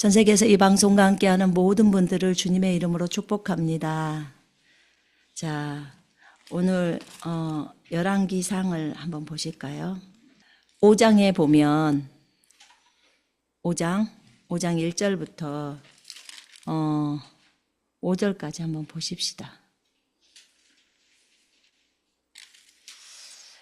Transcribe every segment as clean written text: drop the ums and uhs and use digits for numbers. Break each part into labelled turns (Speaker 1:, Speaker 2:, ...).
Speaker 1: 전 세계에서 이 방송과 함께하는 모든 분들을 주님의 이름으로 축복합니다. 자, 오늘 열왕기상을 한번 보실까요? 5장에 보면 5장 1절부터 5절까지 한번 보십시다.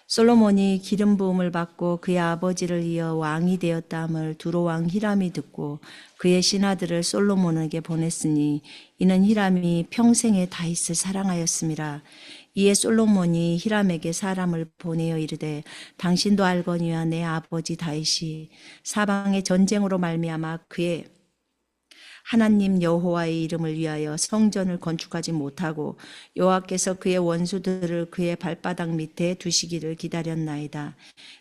Speaker 1: 솔로몬이 기름 부음을 받고 그의 아버지를 이어 왕이 되었다함을 두로 왕 히람이 듣고 그의 신하들을 솔로몬에게 보냈으니 이는 히람이 평생에 다윗을 사랑하였음이라. 이에 솔로몬이 히람에게 사람을 보내어 이르되 당신도 알거니와 내 아버지 다윗이 사방의 전쟁으로 말미암아 그의 하나님 여호와의 이름을 위하여 성전을 건축하지 못하고 여호와께서 그의 원수들을 그의 발바닥 밑에 두시기를 기다렸나이다.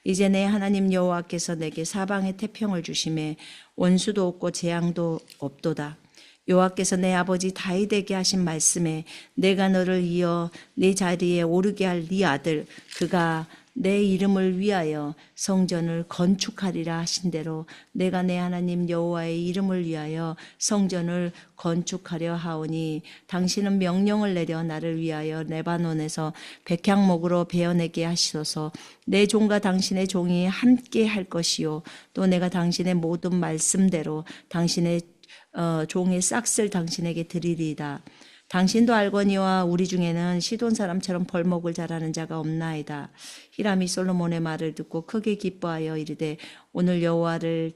Speaker 1: 이제 내 하나님 여호와께서 내게 사방에 태평을 주심에 원수도 없고 재앙도 없도다. 여호와께서 내 아버지 다윗에게 하신 말씀에 내가 너를 이어 네 자리에 오르게 할 네 아들 그가 내 이름을 위하여 성전을 건축하리라 하신 대로 내가 내 하나님 여호와의 이름을 위하여 성전을 건축하려 하오니 당신은 명령을 내려 나를 위하여 레바논에서 백향목으로 베어내게 하시소서. 내 종과 당신의 종이 함께 할 것이요 또 내가 당신의 모든 말씀대로 당신의 종의 싹을 당신에게 드리리이다. 당신도 알거니와 우리 중에는 시돈 사람처럼 벌목을 잘하는 자가 없나이다. 히람이 솔로몬의 말을 듣고 크게 기뻐하여 이르되 오늘 여호와를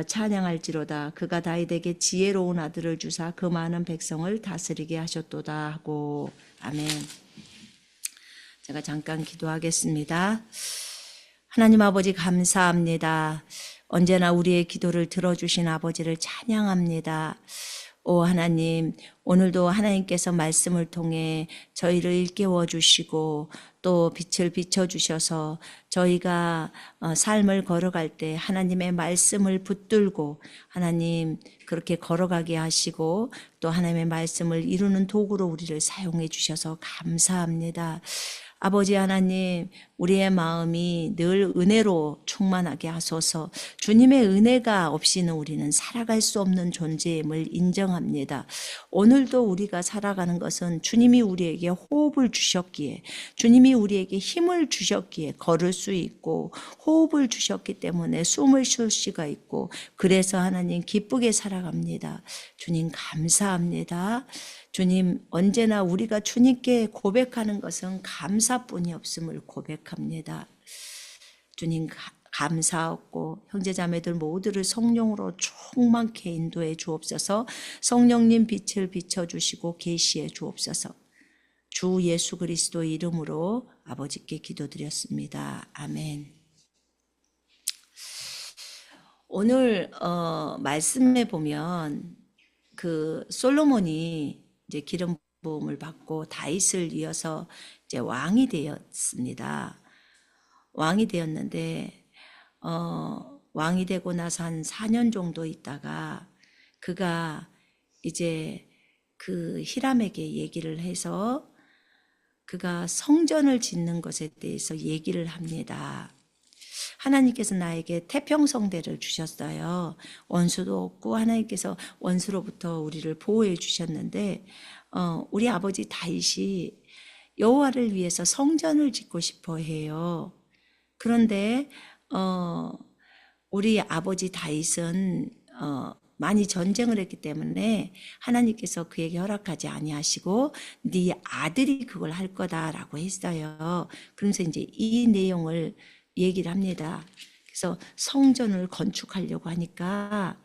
Speaker 1: 찬양할지로다. 그가 다윗에게 지혜로운 아들을 주사 그 많은 백성을 다스리게 하셨도다 하고. 아멘. 제가 잠깐 기도하겠습니다. 하나님 아버지 감사합니다. 언제나 우리의 기도를 들어주신 아버지를 찬양합니다. 오 하나님, 오늘도 하나님께서 말씀을 통해 저희를 일깨워 주시고 또 빛을 비춰주셔서 저희가 삶을 걸어갈 때 하나님의 말씀을 붙들고 하나님 그렇게 걸어가게 하시고 또 하나님의 말씀을 이루는 도구로 우리를 사용해 주셔서 감사합니다. 아버지 하나님, 우리의 마음이 늘 은혜로 충만하게 하소서. 주님의 은혜가 없이는 우리는 살아갈 수 없는 존재임을 인정합니다. 오늘도 우리가 살아가는 것은 주님이 우리에게 호흡을 주셨기에, 주님이 우리에게 힘을 주셨기에 걸을 수 있고, 호흡을 주셨기 때문에 숨을 쉴 수가 있고, 그래서 하나님 기쁘게 살아갑니다. 주님 감사합니다. 주님, 언제나 우리가 주님께 고백하는 것은 감사뿐이 없음을 고백합니다. 주님 감사하고 형제자매들 모두를 성령으로 충만케 인도해 주옵소서. 성령님 빛을 비춰주시고 계시해 주옵소서. 주 예수 그리스도 이름으로 아버지께 기도드렸습니다. 아멘. 오늘 말씀에 보면 그 솔로몬이 이제 기름 부음을 받고 다윗을 이어서 이제 왕이 되었습니다. 왕이 되었는데 왕이 되고 나서 한 4년 정도 있다가 그가 이제 그 히람에게 얘기를 해서 그가 성전을 짓는 것에 대해서 얘기를 합니다. 하나님께서 나에게 태평성대를 주셨어요. 원수도 없고 하나님께서 원수로부터 우리를 보호해 주셨는데 우리 아버지 다윗이 여호와를 위해서 성전을 짓고 싶어 해요. 그런데 우리 아버지 다윗은 많이 전쟁을 했기 때문에 하나님께서 그에게 허락하지 아니하시고 네 아들이 그걸 할 거다라고 했어요. 그러면서 이제 이 내용을 얘기를 합니다. 그래서 성전을 건축하려고 하니까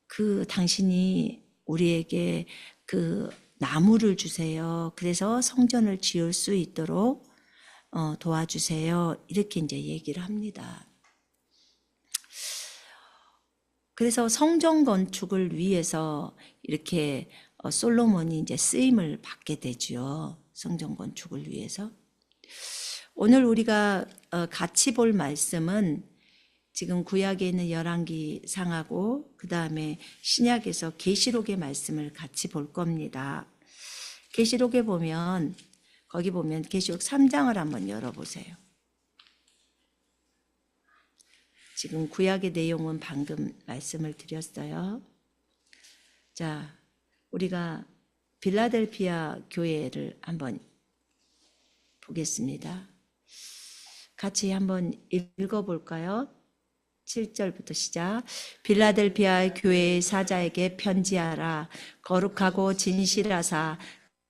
Speaker 1: 그 당신이 우리에게 그 나무를 주세요. 그래서 성전을 지을 수 있도록 도와주세요. 이렇게 이제 얘기를 합니다. 그래서 성전 건축을 위해서 이렇게 솔로몬이 이제 쓰임을 받게 되죠. 성전 건축을 위해서. 오늘 우리가 같이 볼 말씀은 지금 구약에 있는 열왕기상하고 그 다음에 신약에서 계시록의 말씀을 같이 볼 겁니다. 계시록에 보면 거기 보면 계시록 3장을 한번 열어보세요. 지금 구약의 내용은 방금 말씀을 드렸어요. 자, 우리가 빌라델피아 교회를 한번 보겠습니다. 같이 한번 읽어볼까요? 7절부터 시작. 빌라델피아 교회의 사자에게 편지하라. 거룩하고 진실하사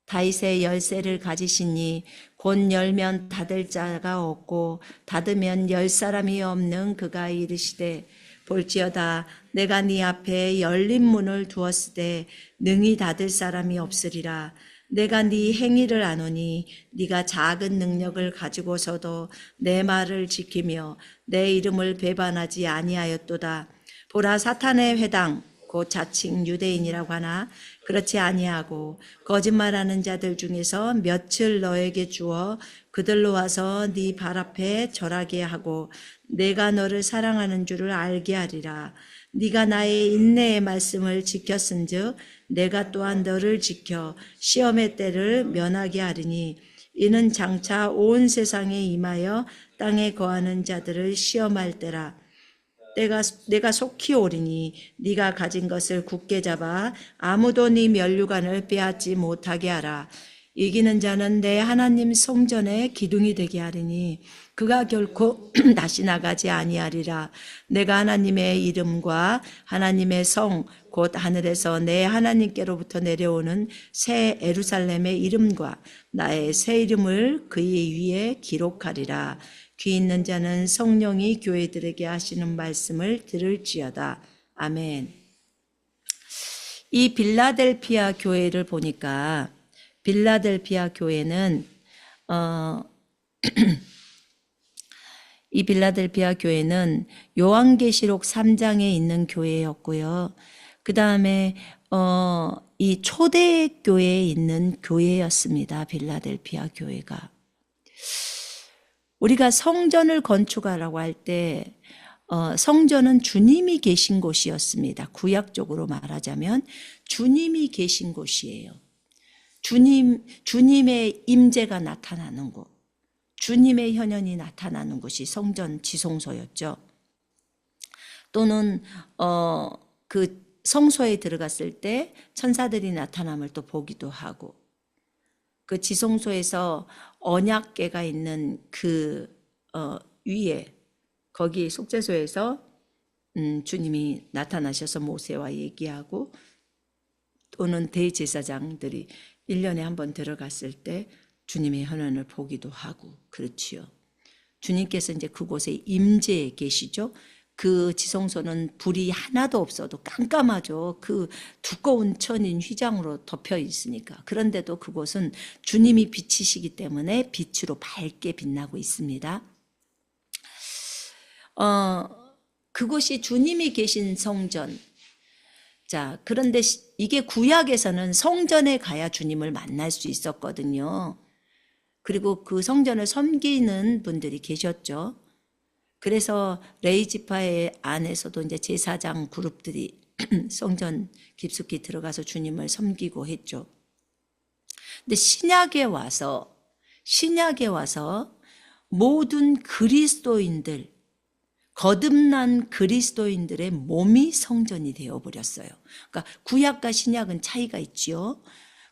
Speaker 1: 다윗의 열쇠를 가지시니 곧 열면 닫을 자가 없고 닫으면 열 사람이 없는 그가 이르시되 볼지어다 내가 네 앞에 열린 문을 두었으되 능히 닫을 사람이 없으리라. 내가 네 행위를 아노니 네가 작은 능력을 가지고서도 내 말을 지키며 내 이름을 배반하지 아니하였도다. 보라 사탄의 회당 곧 자칭 유대인이라고 하나 그렇지 아니하고 거짓말하는 자들 중에서 며칠 너에게 주어 그들로 와서 네 발 앞에 절하게 하고 내가 너를 사랑하는 줄을 알게 하리라. 네가 나의 인내의 말씀을 지켰은즉 내가 또한 너를 지켜 시험의 때를 면하게 하리니 이는 장차 온 세상에 임하여 땅에 거하는 자들을 시험할 때라. 내가 속히 오리니 네가 가진 것을 굳게 잡아 아무도 네 면류관을 빼앗지 못하게 하라. 이기는 자는 내 하나님 성전의 기둥이 되게 하리니 그가 결코 다시 나가지 아니하리라. 내가 하나님의 이름과 하나님의 성 곧 하늘에서 내 하나님께로부터 내려오는 새 예루살렘의 이름과 나의 새 이름을 그의 위에 기록하리라. 귀 있는 자는 성령이 교회들에게 하시는 말씀을 들을지어다. 아멘. 이 빌라델피아 교회를 보니까 빌라델피아 교회는 이 빌라델피아 교회는 요한계시록 3장에 있는 교회였고요. 그 다음에 이 초대교회에 있는 교회였습니다. 빌라델피아 교회가. 우리가 성전을 건축하라고 할 때 성전은 주님이 계신 곳이었습니다. 구약적으로 말하자면 주님이 계신 곳이에요. 주님의 임재가 나타나는 곳, 주님의 현현이 나타나는 곳이 성전 지성소였죠. 또는 그 성소에 들어갔을 때 천사들이 나타남을 또 보기도 하고, 그 지성소에서 언약궤가 있는 그 위에 거기 속죄소에서 주님이 나타나셔서 모세와 얘기하고, 또는 대제사장들이 1년에 한 번 들어갔을 때 주님의 현현을 보기도 하고 그렇지요. 주님께서 이제 그곳에 임재해 계시죠. 그 지성소는 불이 하나도 없어도 깜깜하죠. 그 두꺼운 천인 휘장으로 덮여 있으니까. 그런데도 그곳은 주님이 빛이시기 때문에 빛으로 밝게 빛나고 있습니다. 그곳이 주님이 계신 성전. 자, 그런데 이게 구약에서는 성전에 가야 주님을 만날 수 있었거든요. 그리고 그 성전을 섬기는 분들이 계셨죠. 그래서 레위 지파의 안에서도 이제 제사장 그룹들이 성전 깊숙이 들어가서 주님을 섬기고 했죠. 근데 신약에 와서 모든 그리스도인들, 거듭난 그리스도인들의 몸이 성전이 되어버렸어요. 그러니까 구약과 신약은 차이가 있지요.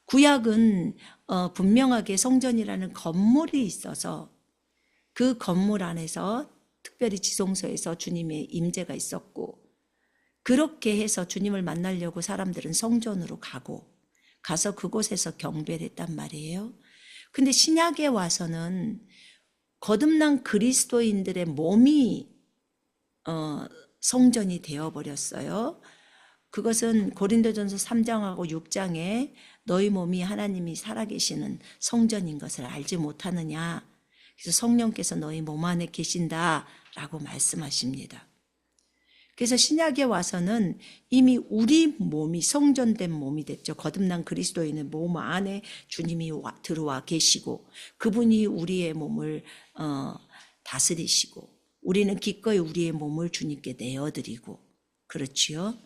Speaker 1: 구약은 분명하게 성전이라는 건물이 있어서 그 건물 안에서 특별히 지성소에서 주님의 임재가 있었고, 그렇게 해서 주님을 만나려고 사람들은 성전으로 가서 그곳에서 경배를 했단 말이에요. 근데 신약에 와서는 거듭난 그리스도인들의 몸이 성전이 되어버렸어요. 그것은 고린도전서 3장하고 6장에 너희 몸이 하나님이 살아계시는 성전인 것을 알지 못하느냐. 그래서 성령께서 너희 몸 안에 계신다라고 말씀하십니다. 그래서 신약에 와서는 이미 우리 몸이 성전된 몸이 됐죠. 거듭난 그리스도인의 몸 안에 주님이 들어와 계시고, 그분이 우리의 몸을 다스리시고, 우리는 기꺼이 우리의 몸을 주님께 내어드리고, 그렇지요.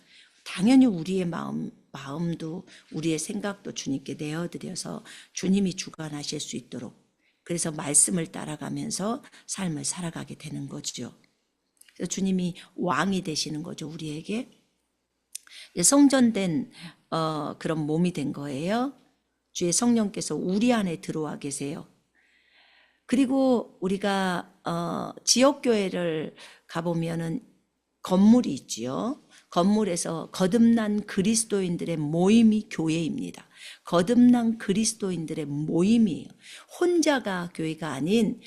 Speaker 1: 당연히 우리의 마음도 우리의 생각도 주님께 내어드려서 주님이 주관하실 수 있도록, 그래서 말씀을 따라가면서 삶을 살아가게 되는 거죠. 그래서 주님이 왕이 되시는 거죠, 우리에게. 성전된 그런 몸이 된 거예요. 주의 성령께서 우리 안에 들어와 계세요. 그리고 우리가 지역교회를 가보면은 건물이 있지요. 건물에서 거듭난 그리스도인들의 모임이 교회입니다. 거듭난 그리스도인들의 모임이에요. 혼자가 교회가 아닌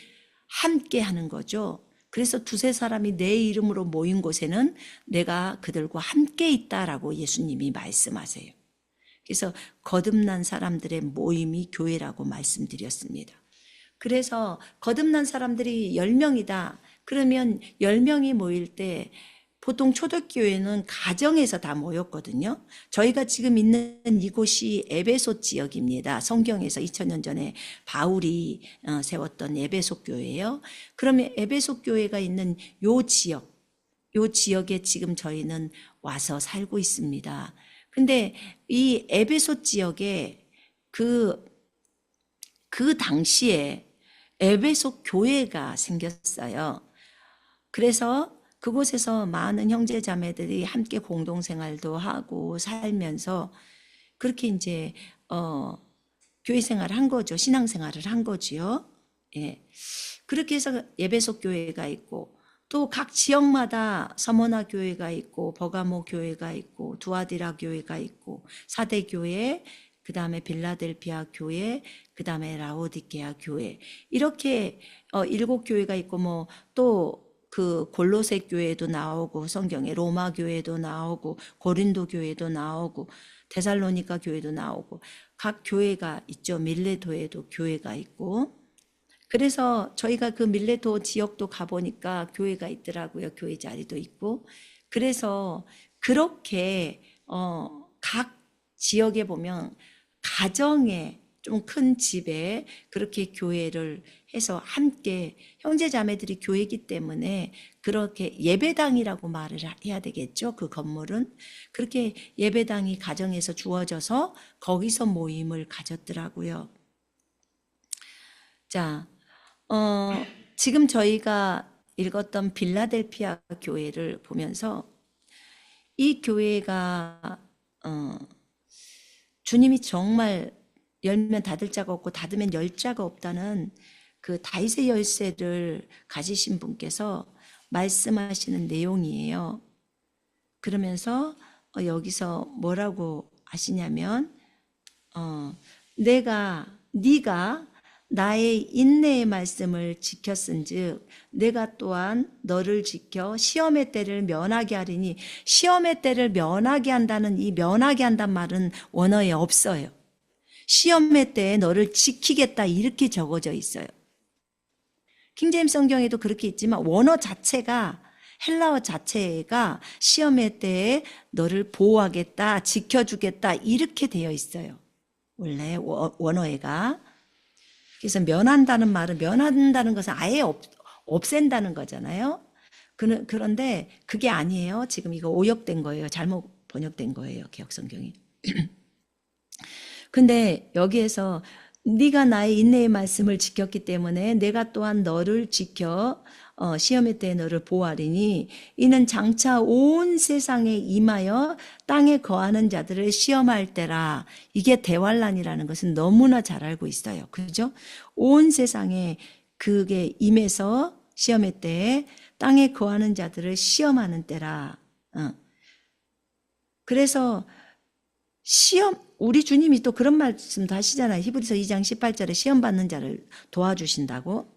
Speaker 1: 함께 하는 거죠. 그래서 두세 사람이 내 이름으로 모인 곳에는 내가 그들과 함께 있다라고 예수님이 말씀하세요. 그래서 거듭난 사람들의 모임이 교회라고 말씀드렸습니다. 그래서 거듭난 사람들이 10명이다. 그러면 10명이 모일 때 보통 초대교회는 가정에서 다 모였거든요. 저희가 지금 있는 이곳이 에베소 지역입니다. 성경에서 2000년 전에 바울이 세웠던 에베소 교회예요. 그러면 에베소 교회가 있는 요 지역에 지금 저희는 와서 살고 있습니다. 근데 이 에베소 지역에 그 당시에 에베소 교회가 생겼어요. 그래서 그곳에서 많은 형제 자매들이 함께 공동생활도 하고 살면서 그렇게 이제 교회 생활을 한 거죠. 신앙생활을 한 거지요. 예. 그렇게 해서 에베소 교회가 있고 또 각 지역마다 서머나 교회가 있고 버가모 교회가 있고 두아디라 교회가 있고 사대 교회, 그 다음에 빌라델피아 교회, 그 다음에 라오디게아 교회, 이렇게 7교회가 있고 뭐 또 그 골로새 교회도 나오고 성경에 로마 교회도 나오고 고린도 교회도 나오고 데살로니가 교회도 나오고 각 교회가 있죠. 밀레도에도 교회가 있고. 그래서 저희가 그 밀레도 지역도 가보니까 교회가 있더라고요. 교회 자리도 있고. 그래서 그렇게 각 지역에 보면 가정에 좀 큰 집에 그렇게 교회를 해서 함께 형제 자매들이 교회이기 때문에 그렇게 예배당이라고 말을 해야 되겠죠. 그 건물은 그렇게 예배당이 가정에서 주어져서 거기서 모임을 가졌더라고요. 자, 지금 저희가 읽었던 빌라델피아 교회를 보면서 이 교회가 주님이 정말 열면 닫을 자가 없고 닫으면 열 자가 없다는 그 다윗의 열쇠를 가지신 분께서 말씀하시는 내용이에요. 그러면서 여기서 뭐라고 하시냐면 네가 나의 인내의 말씀을 지켰은즉 내가 또한 너를 지켜 시험의 때를 면하게 하리니, 시험의 때를 면하게 한다는 이 면하게 한다는 말은 원어에 없어요. 시험의 때에 너를 지키겠다 이렇게 적어져 있어요. 킹제임스 성경에도 그렇게 있지만 원어 자체가 헬라어 자체가 시험의 때에 너를 보호하겠다, 지켜주겠다 이렇게 되어 있어요. 원래 원어가. 그래서 면한다는 말은 면한다는 것은 아예 없앤다는 거잖아요. 그런데 그게 아니에요. 지금 이거 오역된 거예요. 잘못 번역된 거예요. 개역성경이. 근데 여기에서 네가 나의 인내의 말씀을 지켰기 때문에 내가 또한 너를 지켜 시험의 때에 너를 보호하리니 이는 장차 온 세상에 임하여 땅에 거하는 자들을 시험할 때라. 이게 대환란이라는 것은 너무나 잘 알고 있어요. 그죠? 온 세상에 그게 임해서 시험의 때에 땅에 거하는 자들을 시험하는 때라. 그래서 우리 주님이 또 그런 말씀도 하시잖아요. 히브리서 2장 18절에 시험 받는 자를 도와주신다고.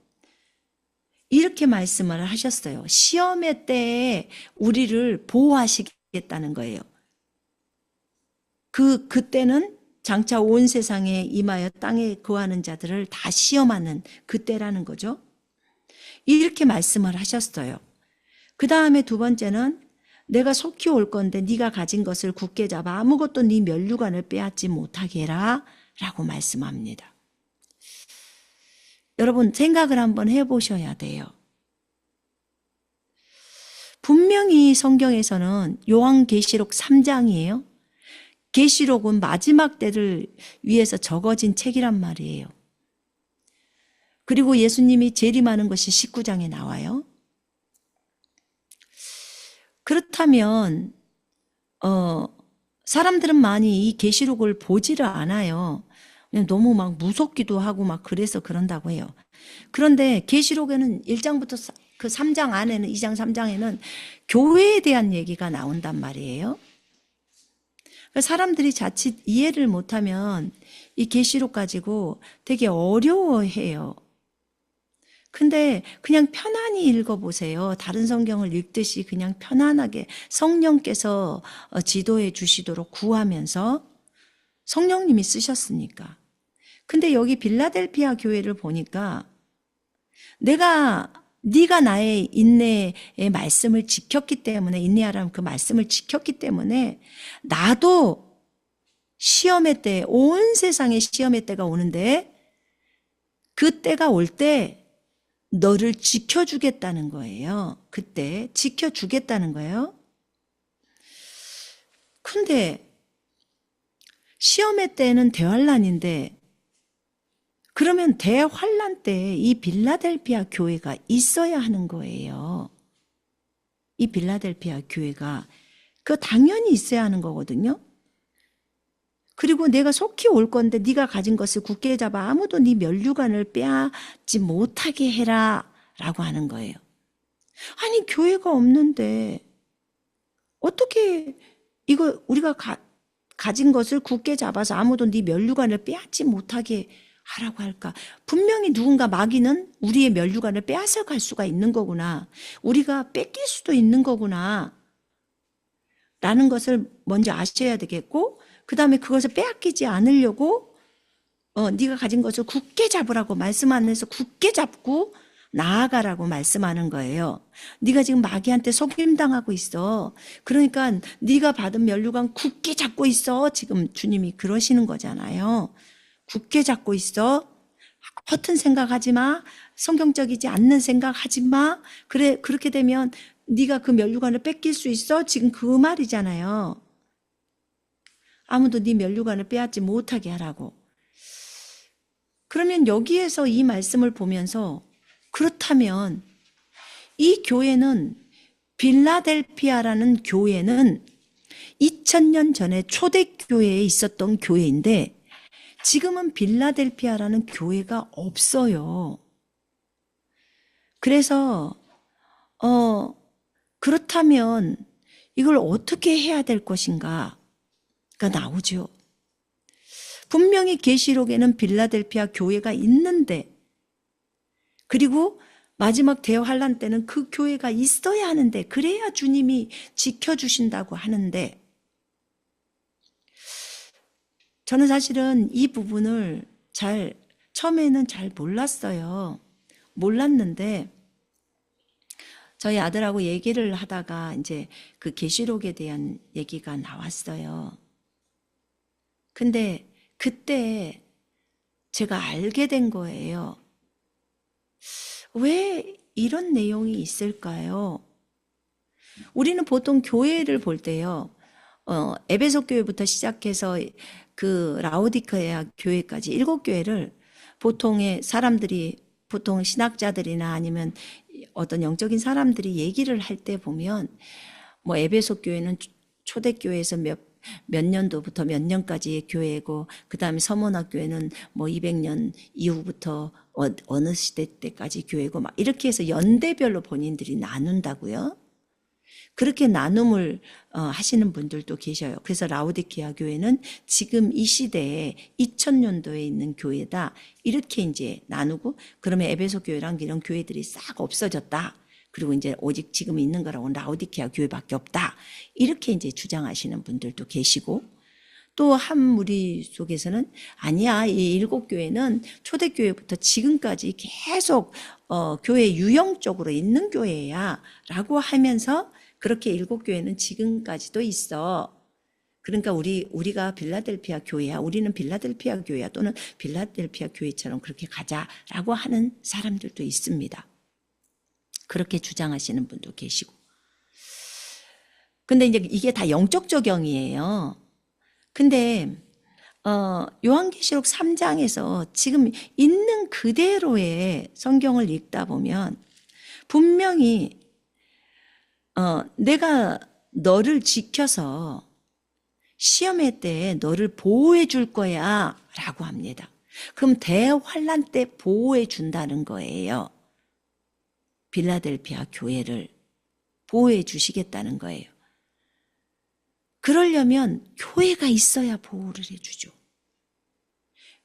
Speaker 1: 이렇게 말씀을 하셨어요. 시험의 때에 우리를 보호하시겠다는 거예요. 그때는 장차 온 세상에 임하여 땅에 거하는 자들을 다 시험하는 그때라는 거죠. 이렇게 말씀을 하셨어요. 그 다음에 두 번째는 내가 속히 올 건데 네가 가진 것을 굳게 잡아 아무것도 네 면류관을 빼앗지 못하게 해라 라고 말씀합니다. 여러분 생각을 한번 해보셔야 돼요. 분명히 성경에서는 요한계시록 3장이에요. 계시록은 마지막 때를 위해서 적어진 책이란 말이에요. 그리고 예수님이 재림하는 것이 19장에 나와요. 그렇다면 사람들은 많이 이 계시록을 보지를 않아요. 그냥 너무 막 무섭기도 하고 막 그래서 그런다고 해요. 그런데 계시록에는 1장부터 그 3장 안에는 2장 3장에는 교회에 대한 얘기가 나온단 말이에요. 사람들이 자칫 이해를 못하면 이 계시록 가지고 되게 어려워해요. 근데 그냥 편안히 읽어보세요. 다른 성경을 읽듯이 그냥 편안하게 성령께서 지도해 주시도록 구하면서 성령님이 쓰셨으니까. 근데 여기 빌라델피아 교회를 보니까 네가 나의 인내의 말씀을 지켰기 때문에, 인내하라는 그 말씀을 지켰기 때문에 나도 시험의 때, 온 세상에 시험의 때가 오는데 그 때가 올 때 너를 지켜주겠다는 거예요. 그때 지켜주겠다는 거예요. 근데 시험의 때는 대환란인데 그러면 대환란 때 이 빌라델피아 교회가 있어야 하는 거예요. 이 빌라델피아 교회가 당연히 있어야 하는 거거든요. 그리고 내가 속히 올 건데 네가 가진 것을 굳게 잡아 아무도 네 면류관을 빼앗지 못하게 해라 라고 하는 거예요. 아니 교회가 없는데 어떻게 이거 우리가 가진 것을 굳게 잡아서 아무도 네 면류관을 빼앗지 못하게 하라고 할까? 분명히 누군가 마귀는 우리의 면류관을 빼앗아 갈 수가 있는 거구나. 우리가 뺏길 수도 있는 거구나. 라는 것을 먼저 아셔야 되겠고, 그 다음에 그것을 빼앗기지 않으려고 네가 가진 것을 굳게 잡으라고 말씀 안에서 굳게 잡고 나아가라고 말씀하는 거예요. 네가 지금 마귀한테 속임당하고 있어. 그러니까 네가 받은 면류관 굳게 잡고 있어. 지금 주님이 그러시는 거잖아요. 굳게 잡고 있어. 허튼 생각하지 마. 성경적이지 않는 생각하지 마. 그래 그렇게 되면 네가 그 면류관을 뺏길 수 있어. 지금 그 말이잖아요. 아무도 네 면류관을 빼앗지 못하게 하라고. 그러면 여기에서 이 말씀을 보면서 그렇다면 이 교회는 빌라델피아라는 교회는 2000년 전에 초대교회에 있었던 교회인데 지금은 빌라델피아라는 교회가 없어요. 그래서 그렇다면 이걸 어떻게 해야 될 것인가가 나오죠. 분명히 계시록에는 빌라델피아 교회가 있는데 그리고 마지막 대환란 때는 그 교회가 있어야 하는데 그래야 주님이 지켜주신다고 하는데 저는 사실은 이 부분을 처음에는 잘 몰랐어요. 몰랐는데 저희 아들하고 얘기를 하다가 이제 그 계시록에 대한 얘기가 나왔어요. 근데 그때 제가 알게 된 거예요. 왜 이런 내용이 있을까요? 우리는 보통 교회를 볼 때요. 에베소 교회부터 시작해서 그 라오디게아 교회까지 7교회를 보통의 사람들이 보통 신학자들이나 아니면 어떤 영적인 사람들이 얘기를 할 때 보면 뭐 에베소 교회는 초대교회에서 몇 년도부터 몇 년까지의 교회고 그 다음에 서문학 교회는 뭐 200년 이후부터 어느 시대 때까지 교회고 막 이렇게 해서 연대별로 본인들이 나눈다고요. 그렇게 나눔을 하시는 분들도 계셔요. 그래서 라오디게아 교회는 지금 이 시대에 2000년도에 있는 교회다. 이렇게 이제 나누고 그러면 에베소 교회랑 이런 교회들이 싹 없어졌다. 그리고 이제 오직 지금 있는 거라고는 라오디게아 교회밖에 없다. 이렇게 이제 주장하시는 분들도 계시고 또 한 무리 속에서는 아니야. 이 7교회는 초대교회부터 지금까지 계속 교회 유형적으로 있는 교회야 라고 하면서 그렇게 7교회는 지금까지도 있어. 그러니까 우리가 빌라델피아 교회야. 우리는 빌라델피아 교회야. 또는 빌라델피아 교회처럼 그렇게 가자라고 하는 사람들도 있습니다. 그렇게 주장하시는 분도 계시고. 근데 이제 이게 다 영적 적용이에요. 근데 요한계시록 3장에서 지금 있는 그대로의 성경을 읽다 보면 분명히 내가 너를 지켜서 시험의 때에 너를 보호해 줄 거야 라고 합니다. 그럼 대환란 때 보호해 준다는 거예요. 빌라델피아 교회를 보호해 주시겠다는 거예요. 그러려면 교회가 있어야 보호를 해주죠.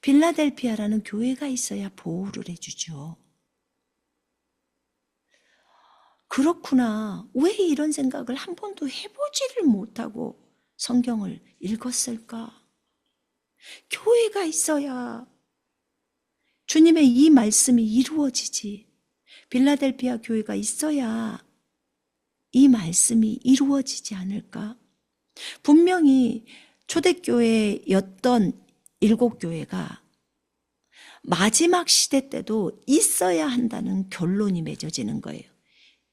Speaker 1: 빌라델피아라는 교회가 있어야 보호를 해주죠. 그렇구나. 왜 이런 생각을 한 번도 해보지를 못하고 성경을 읽었을까? 교회가 있어야 주님의 이 말씀이 이루어지지. 빌라델피아 교회가 있어야 이 말씀이 이루어지지 않을까? 분명히 초대교회였던 7교회가 마지막 시대 때도 있어야 한다는 결론이 맺어지는 거예요.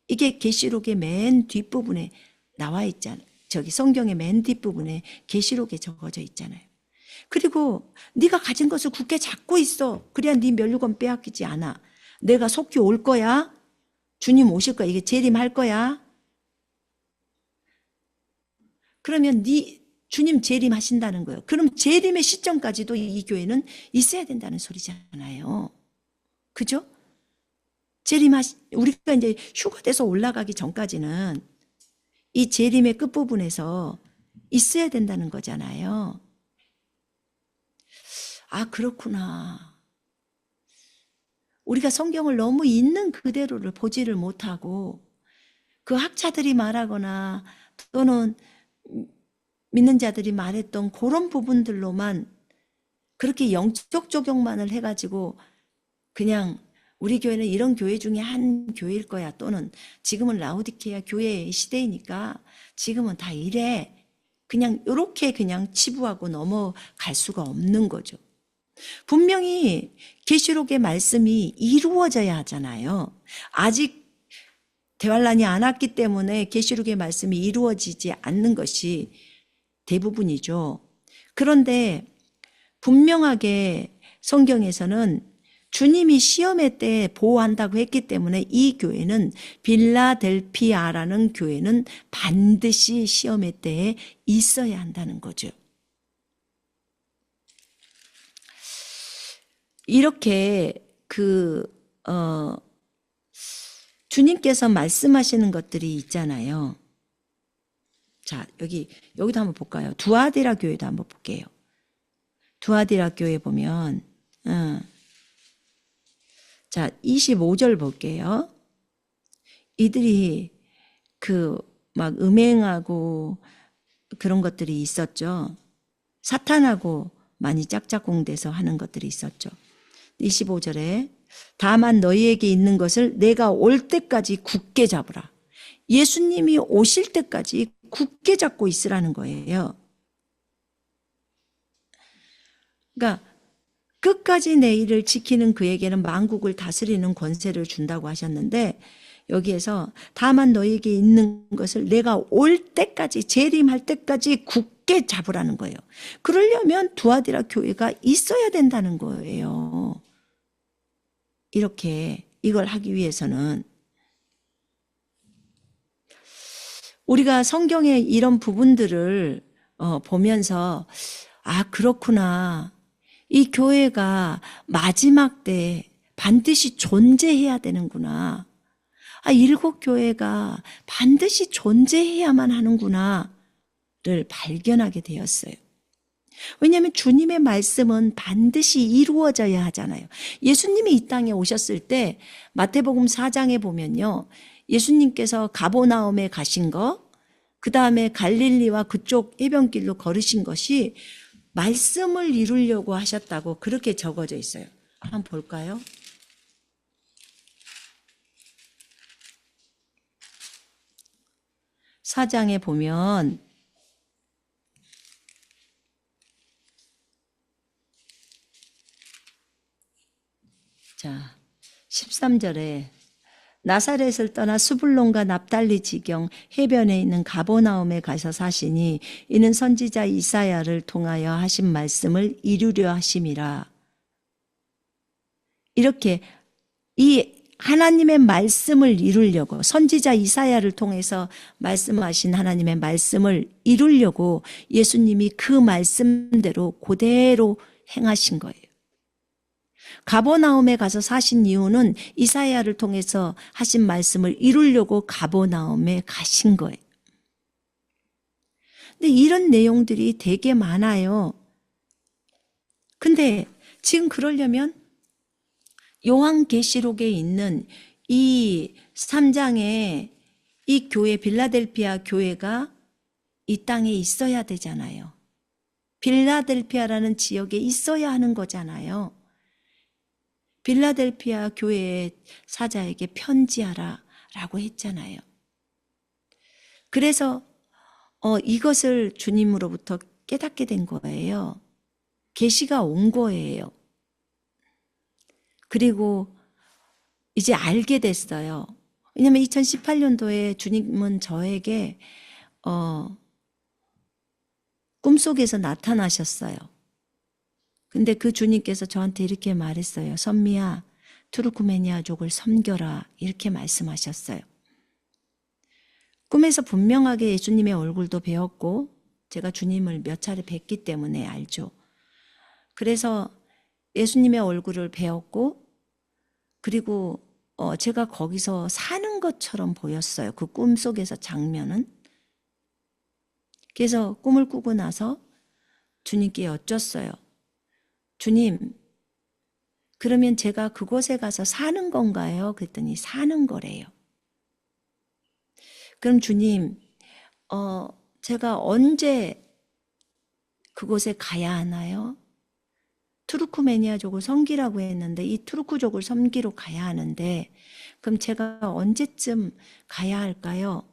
Speaker 1: 이게 계시록의 맨 뒷부분에 나와 있잖아요. 저기 성경의 맨 뒷부분에 계시록에 적어져 있잖아요. 그리고 네가 가진 것을 굳게 잡고 있어. 그래야 네 멸류관 빼앗기지 않아. 내가 속히 올 거야. 주님 오실 거야. 이게 재림할 거야. 그러면 주님 재림하신다는 거예요. 그럼 재림의 시점까지도 이 교회는 있어야 된다는 소리잖아요. 그죠? 우리가 이제 휴가돼서 올라가기 전까지는 이 재림의 끝부분에서 있어야 된다는 거잖아요. 아, 그렇구나. 우리가 성경을 너무 있는 그대로를 보지를 못하고 그 학자들이 말하거나 또는 믿는 자들이 말했던 그런 부분들로만 그렇게 영적 적용만을 해가지고 그냥 우리 교회는 이런 교회 중에 한 교회일 거야. 또는 지금은 라오디케아 교회의 시대이니까 지금은 다 이래. 그냥 이렇게 그냥 치부하고 넘어갈 수가 없는 거죠. 분명히 계시록의 말씀이 이루어져야 하잖아요. 아직 대환란이 안 왔기 때문에 계시록의 말씀이 이루어지지 않는 것이 대부분이죠. 그런데 분명하게 성경에서는 주님이 시험의 때 보호한다고 했기 때문에 이 교회는 빌라델피아라는 교회는 반드시 시험의 때에 있어야 한다는 거죠. 이렇게 주님께서 말씀하시는 것들이 있잖아요. 자, 여기도 한번 볼까요? 두아디라 교회도 한번 볼게요. 두아디라 교회 보면, 자, 25절 볼게요. 이들이 막 음행하고 그런 것들이 있었죠. 사탄하고 많이 짝짝꿍돼서 하는 것들이 있었죠. 25절에 다만 너희에게 있는 것을 내가 올 때까지 굳게 잡으라. 예수님이 오실 때까지 굳게 잡고 있으라는 거예요. 그러니까 끝까지 내 일을 지키는 그에게는 만국을 다스리는 권세를 준다고 하셨는데 여기에서 다만 너에게 있는 것을 내가 올 때까지 재림할 때까지 굳게 잡으라는 거예요. 그러려면 두아디라 교회가 있어야 된다는 거예요. 이렇게 이걸 하기 위해서는 우리가 성경의 이런 부분들을 보면서 아, 그렇구나. 이 교회가 마지막 때 반드시 존재해야 되는구나. 아, 7교회가 반드시 존재해야만 하는구나를 발견하게 되었어요. 왜냐하면 주님의 말씀은 반드시 이루어져야 하잖아요. 예수님이 이 땅에 오셨을 때 마태복음 4장에 보면요. 예수님께서 가버나움에 가신 거, 그 다음에 갈릴리와 그쪽 해변길로 걸으신 것이 말씀을 이루려고 하셨다고 그렇게 적어져 있어요. 한번 볼까요? 사장에 보면 자 13절에 나사렛을 떠나 수불론과 납달리 지경 해변에 있는 가버나움에 가서 사시니 이는 선지자 이사야를 통하여 하신 말씀을 이루려 하심이라. 이렇게 이 하나님의 말씀을 이루려고, 선지자 이사야를 통해서 말씀하신 하나님의 말씀을 이루려고 예수님이 그 말씀대로 그대로 행하신 거예요. 가버나움에 가서 사신 이유는 이사야를 통해서 하신 말씀을 이루려고 가버나움에 가신 거예요. 근데 이런 내용들이 되게 많아요. 근데 지금 그러려면 요한계시록에 있는 이 3장에 이 교회, 빌라델피아 교회가 이 땅에 있어야 되잖아요. 빌라델피아라는 지역에 있어야 하는 거잖아요. 빌라델피아 교회의 사자에게 편지하라 라고 했잖아요. 그래서 이것을 주님으로부터 깨닫게 된 거예요. 계시가 온 거예요. 그리고 이제 알게 됐어요. 왜냐하면 2018년도에 주님은 저에게 꿈속에서 나타나셨어요. 근데 그 주님께서 저한테 이렇게 말했어요. 선미야, 투르크메니아족을 섬겨라. 이렇게 말씀하셨어요. 꿈에서 분명하게 예수님의 얼굴도 배웠고 제가 주님을 몇 차례 뵀기 때문에 알죠. 그래서 예수님의 얼굴을 배웠고 그리고 제가 거기서 사는 것처럼 보였어요. 그 꿈속에서 장면은. 그래서 꿈을 꾸고 나서 주님께 여쭸어요. 주님, 그러면 제가 그곳에 가서 사는 건가요? 그랬더니 사는 거래요. 그럼 주님, 제가 언제 그곳에 가야 하나요? 투르크메니아족을 섬기라고 했는데 이 투르크족을 섬기러 가야 하는데 그럼 제가 언제쯤 가야 할까요?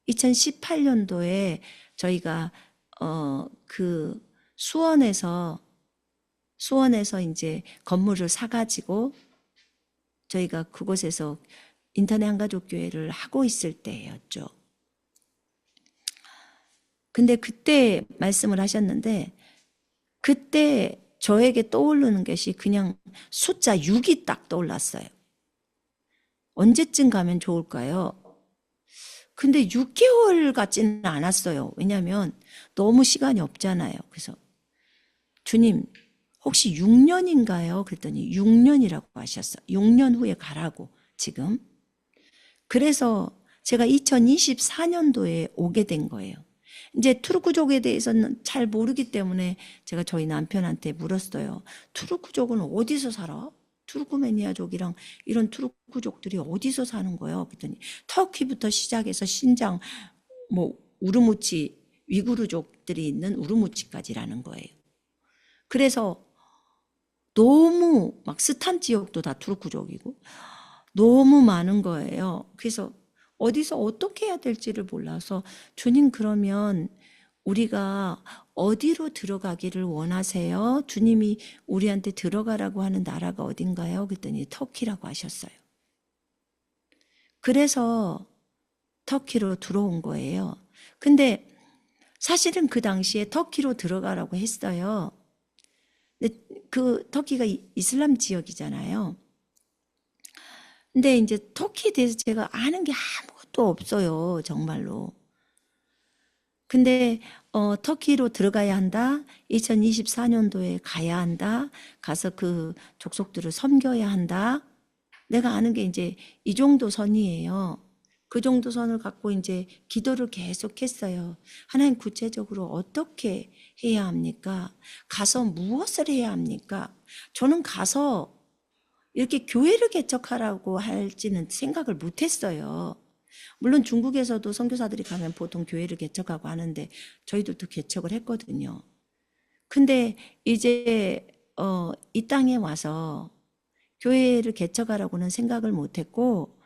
Speaker 1: 2018년도에 저희가 그 수원에서 이제 건물을 사가지고 저희가 그곳에서 인터넷 한가족 교회를 하고 있을 때였죠. 근데 그때 말씀을 하셨는데 그때 저에게 떠오르는 것이 그냥 숫자 6이 딱 떠올랐어요. 언제쯤 가면 좋을까요? 근데 6개월 같지는 않았어요. 왜냐하면 너무 시간이 없잖아요. 그래서 주님 혹시 6년인가요? 그랬더니 6년이라고 하셨어요. 6년 후에 가라고 지금. 그래서 제가 2024년도에 오게 된 거예요. 이제 투르크족에 대해서는 잘 모르기 때문에 제가 저희 남편한테 물었어요. 투르크족은 어디서 살아? 투르크메니아족이랑 이런 투르크족들이 어디서 사는 거예요? 그랬더니 터키부터 시작해서 신장, 우르무치, 위구르족들이 있는 우르무치까지라는 거예요. 그래서 너무 막 스탄 지역도 다 투르크족이고 너무 많은 거예요. 그래서 어디서 어떻게 해야 될지를 몰라서 주님 그러면 우리가 어디로 들어가기를 원하세요? 주님이 우리한테 들어가라고 하는 나라가 어딘가요? 그랬더니 터키라고 하셨어요. 그래서 터키로 들어온 거예요. 근데 사실은 그 당시에 터키로 들어가라고 했어요. 근데 그 터키가 이슬람 지역이잖아요. 근데 이제 터키에 대해서 제가 아는 게 아무것도 없어요. 정말로. 근데 터키로 들어가야 한다. 2024년도에 가야 한다. 가서 그 족속들을 섬겨야 한다. 내가 아는 게 이제 이 정도 선이에요. 그 정도 선을 갖고 이제 기도를 계속했어요. 하나님 구체적으로 어떻게 해야 합니까? 가서 무엇을 해야 합니까? 저는 가서 이렇게 교회를 개척하라고 할지는 생각을 못했어요. 물론 중국에서도 선교사들이 가면 보통 교회를 개척하고 하는데 저희들도 개척을 했거든요. 근데 이제 이 땅에 와서 교회를 개척하라고는 생각을 못했고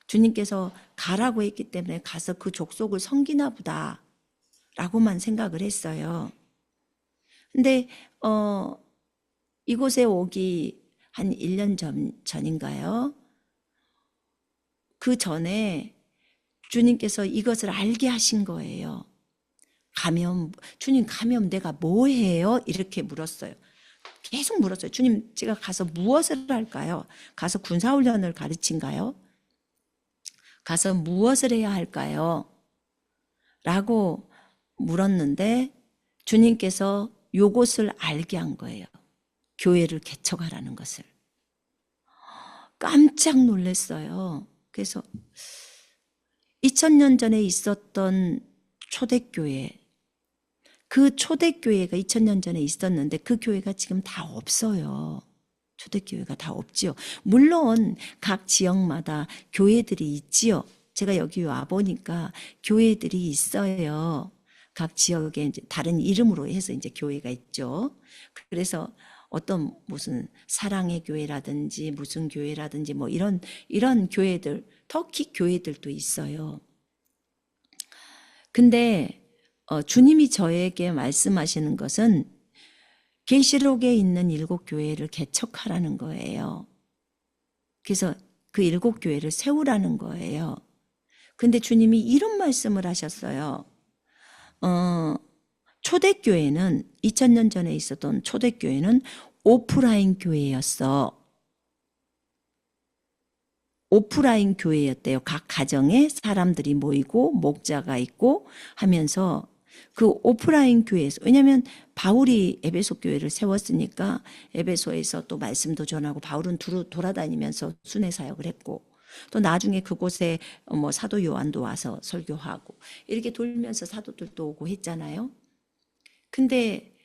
Speaker 1: 주님께서 가라고 했기 때문에 가서 그 족속을 섬기나 보다 라고만 생각을 했어요. 근데 이곳에 오기 한 1년 전인가요? 그 전에 주님께서 이것을 알게 하신 거예요. 주님 가면 내가 뭐 해요? 이렇게 물었어요. 계속 물었어요. 주님, 제가 가서 무엇을 할까요? 가서 군사훈련을 가르친가요? 가서 무엇을 해야 할까요? 라고 물었는데 주님께서 요것을 알게 한 거예요. 교회를 개척하라는 것을. 깜짝 놀랐어요. 그래서 2000년 전에 있었던 초대교회, 그 초대교회가 2000년 전에 있었는데 그 교회가 지금 다 없어요. 초대교회가 다 없지요. 물론 각 지역마다 교회들이 있지요. 제가 여기 와보니까 교회들이 있어요. 각 지역에 이제 다른 이름으로 해서 이제 교회가 있죠. 그래서 어떤 무슨 사랑의 교회라든지 무슨 교회라든지 뭐 이런 교회들, 터키 교회들도 있어요. 근데 주님이 저에게 말씀하시는 것은 계시록에 있는 7교회를 개척하라는 거예요. 그래서 그 7교회를 세우라는 거예요. 근데 주님이 이런 말씀을 하셨어요. 초대교회는 2000년 전에 있었던 초대교회는 오프라인 교회였어. 오프라인 교회였대요. 각 가정에 사람들이 모이고 목자가 있고 하면서 그 오프라인 교회에서, 왜냐하면 바울이 에베소 교회를 세웠으니까 에베소에서 또 말씀도 전하고 바울은 돌아다니면서 순회 사역을 했고 또 나중에 그곳에 뭐 사도 요한도 와서 설교하고 이렇게 돌면서 사도들도 오고 했잖아요. 근데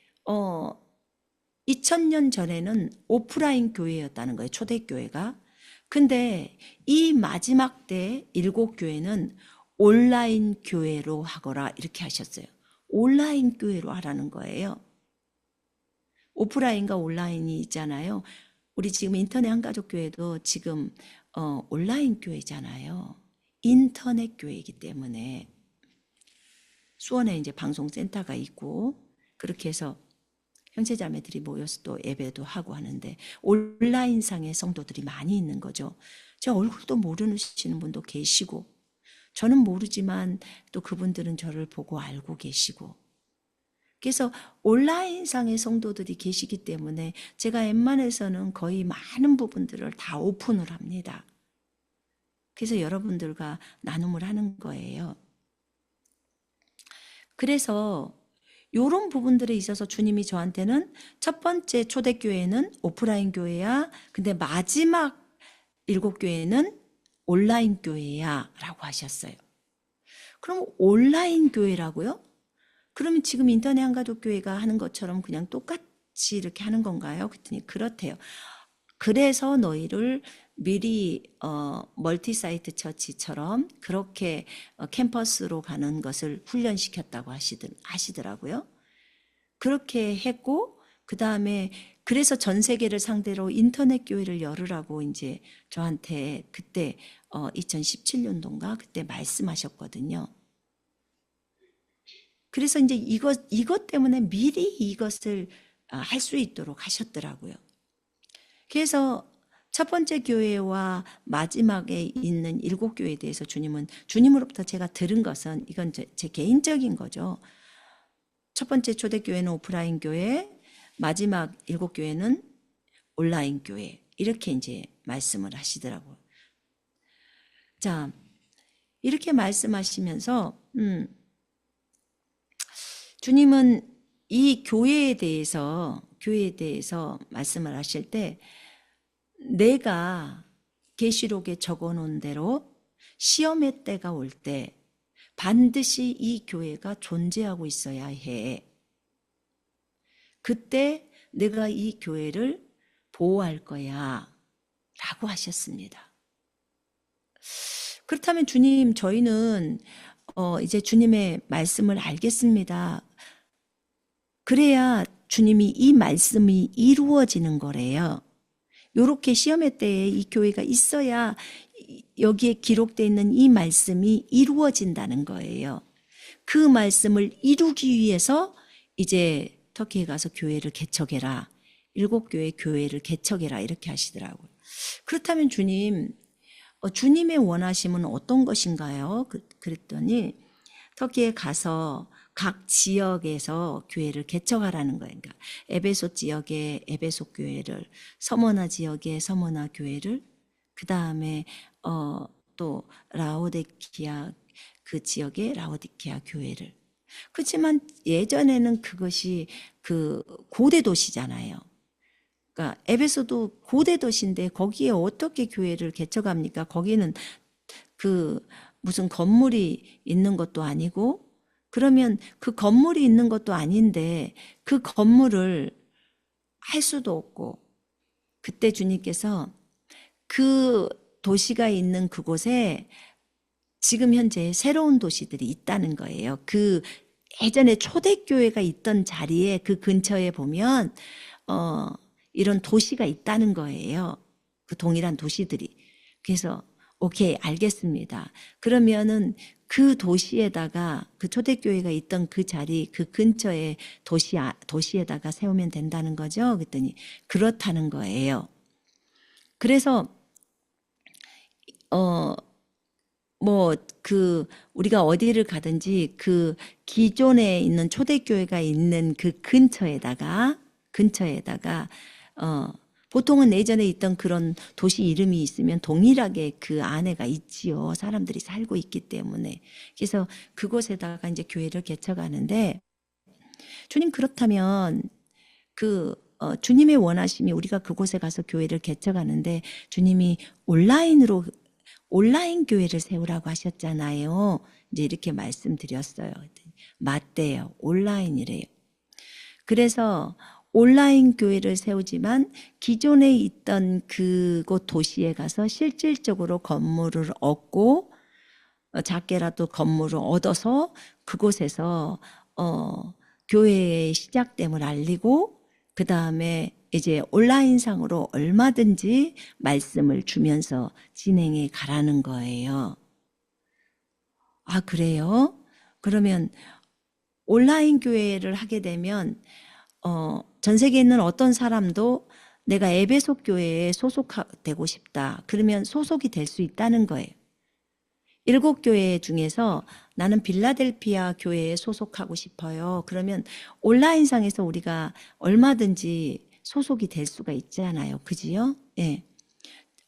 Speaker 1: 2000년 전에는 오프라인 교회였다는 거예요. 초대교회가. 근데 이 마지막 때 7교회는 온라인 교회로 하거라 이렇게 하셨어요. 온라인 교회로 하라는 거예요. 오프라인과 온라인이 있잖아요. 우리 지금 인터넷 한가족교회도 지금 온라인 교회잖아요. 인터넷 교회이기 때문에 수원에 이제 방송센터가 있고 그렇게 해서 형제자매들이 모여서 또 예배도 하고 하는데 온라인상의 성도들이 많이 있는 거죠. 제 얼굴도 모르시는 분도 계시고 저는 모르지만 또 그분들은 저를 보고 알고 계시고 그래서 온라인상의 성도들이 계시기 때문에 제가 웬만해서는 거의 많은 부분들을 다 오픈을 합니다. 그래서 여러분들과 나눔을 하는 거예요. 그래서 이런 부분들에 있어서 주님이 저한테는 첫 번째 초대교회는 오프라인 교회야. 근데 마지막 7교회는 온라인 교회야 라고 하셨어요. 그럼 온라인 교회라고요? 그러면 지금 인터넷 한가족교회가 하는 것처럼 그냥 똑같이 이렇게 하는 건가요? 그랬더니 그렇대요. 그래서 너희를 미리 멀티사이트 처치처럼 그렇게 캠퍼스로 가는 것을 훈련시켰다고 하시더라고요. 그렇게 했고 그 다음에 그래서 전 세계를 상대로 인터넷 교회를 열으라고 이제 저한테 그때 2017년도인가 그때 말씀하셨거든요. 그래서 이제 이것 때문에 미리 이것을 할 수 있도록 하셨더라고요. 그래서 첫 번째 교회와 마지막에 있는 7교회에 대해서 주님으로부터 제가 들은 것은 이건 제 개인적인 거죠. 첫 번째 초대교회는 오프라인 교회, 마지막 7교회는 온라인 교회. 이렇게 이제 말씀을 하시더라고요. 자, 이렇게 말씀하시면서, 주님은 이 교회에 대해서 말씀을 하실 때 내가 계시록에 적어 놓은 대로 시험의 때가 올 때 반드시 이 교회가 존재하고 있어야 해. 그때 내가 이 교회를 보호할 거야 라고 하셨습니다. 그렇다면 주님, 저희는 이제 주님의 말씀을 알겠습니다. 그래야 주님이 이 말씀이 이루어지는 거래요. 요렇게 시험의 때에 이 교회가 있어야 여기에 기록되어 있는 이 말씀이 이루어진다는 거예요. 그 말씀을 이루기 위해서 이제 터키에 가서 교회를 개척해라. 7교회 교회를 개척해라. 이렇게 하시더라고요. 그렇다면 주님, 주님의 원하심은 어떤 것인가요? 그랬더니 터키에 가서 각 지역에서 교회를 개척하라는 거예요. 그러니까 에베소 지역에 에베소 교회를, 서머나 지역에 서머나 교회를, 그 다음에 또 라오디게아 그 지역에 라오디게아 교회를. 그렇지만 예전에는 그것이 그 고대 도시잖아요. 그러니까 에베소도 고대 도시인데 거기에 어떻게 교회를 개척합니까? 거기는 그 무슨 건물이 있는 것도 아니고, 그러면 그 건물이 있는 것도 아닌데 그 건물을 할 수도 없고, 그때 주님께서 그 도시가 있는 그곳에 지금 현재 새로운 도시들이 있다는 거예요. 그 예전에 초대교회가 있던 자리에 그 근처에 보면 이런 도시가 있다는 거예요. 그 동일한 도시들이. 그래서 오케이, 알겠습니다. 그러면은 그 도시에다가 그 초대교회가 있던 그 자리 그 근처에 도시에다가 세우면 된다는 거죠. 그랬더니 그렇다는 거예요. 그래서 우리가 어디를 가든지 그 기존에 있는 초대교회가 있는 그 근처에다가 보통은 예전에 있던 그런 도시 이름이 있으면 동일하게 그 안에가 있지요. 사람들이 살고 있기 때문에. 그래서 그곳에다가 이제 교회를 개척하는데, 주님 그렇다면 주님의 원하심이 우리가 그곳에 가서 교회를 개척하는데, 주님이 온라인 교회를 세우라고 하셨잖아요. 이제 이렇게 말씀드렸어요. 맞대요. 온라인이래요. 그래서 온라인 교회를 세우지만 기존에 있던 그곳 도시에 가서 실질적으로 건물을 얻고, 작게라도 건물을 얻어서 그곳에서 교회의 시작됨을 알리고, 그 다음에 이제 온라인상으로 얼마든지 말씀을 주면서 진행해 가라는 거예요. 아, 그래요? 그러면 온라인 교회를 하게 되면 전 세계에 있는 어떤 사람도 내가 에베소 교회에 소속되고 싶다. 그러면 소속이 될 수 있다는 거예요. 7교회 중에서 나는 빌라델피아 교회에 소속하고 싶어요. 그러면 온라인상에서 우리가 얼마든지 소속이 될 수가 있잖아요. 그지요? 예.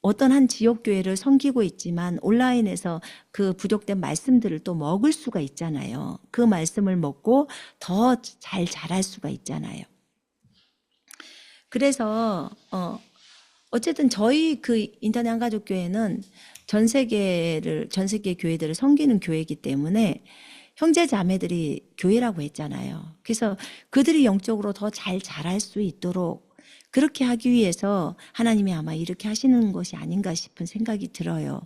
Speaker 1: 어떤 한 지역교회를 섬기고 있지만 온라인에서 그 부족된 말씀들을 또 먹을 수가 있잖아요. 그 말씀을 먹고 더 잘 자랄 수가 있잖아요. 그래서 어쨌든 저희 그 인터넷 한가족교회는 전 세계 교회들을 섬기는 교회이기 때문에 형제 자매들이 교회라고 했잖아요. 그래서 그들이 영적으로 더 잘 자랄 수 있도록 그렇게 하기 위해서 하나님이 아마 이렇게 하시는 것이 아닌가 싶은 생각이 들어요.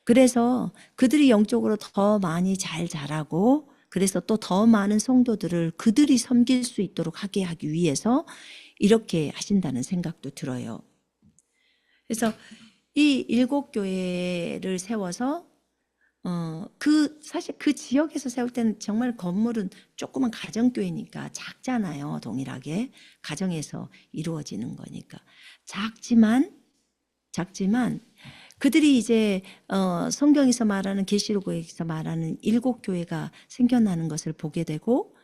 Speaker 1: 그래서 그들이 영적으로 더 많이 잘 자라고, 그래서 또 더 많은 성도들을 그들이 섬길 수 있도록 하게 하기 위해서 이렇게 하신다는 생각도 들어요. 그래서 이 7교회를 세워서 사실 그 지역에서 세울 때는 정말 건물은 조그만 가정교회니까 작잖아요. 동일하게 가정에서 이루어지는 거니까 작지만 그들이 이제 성경에서 말하는 계시록에서 말하는 7교회가 생겨나는 것을 보게 되고,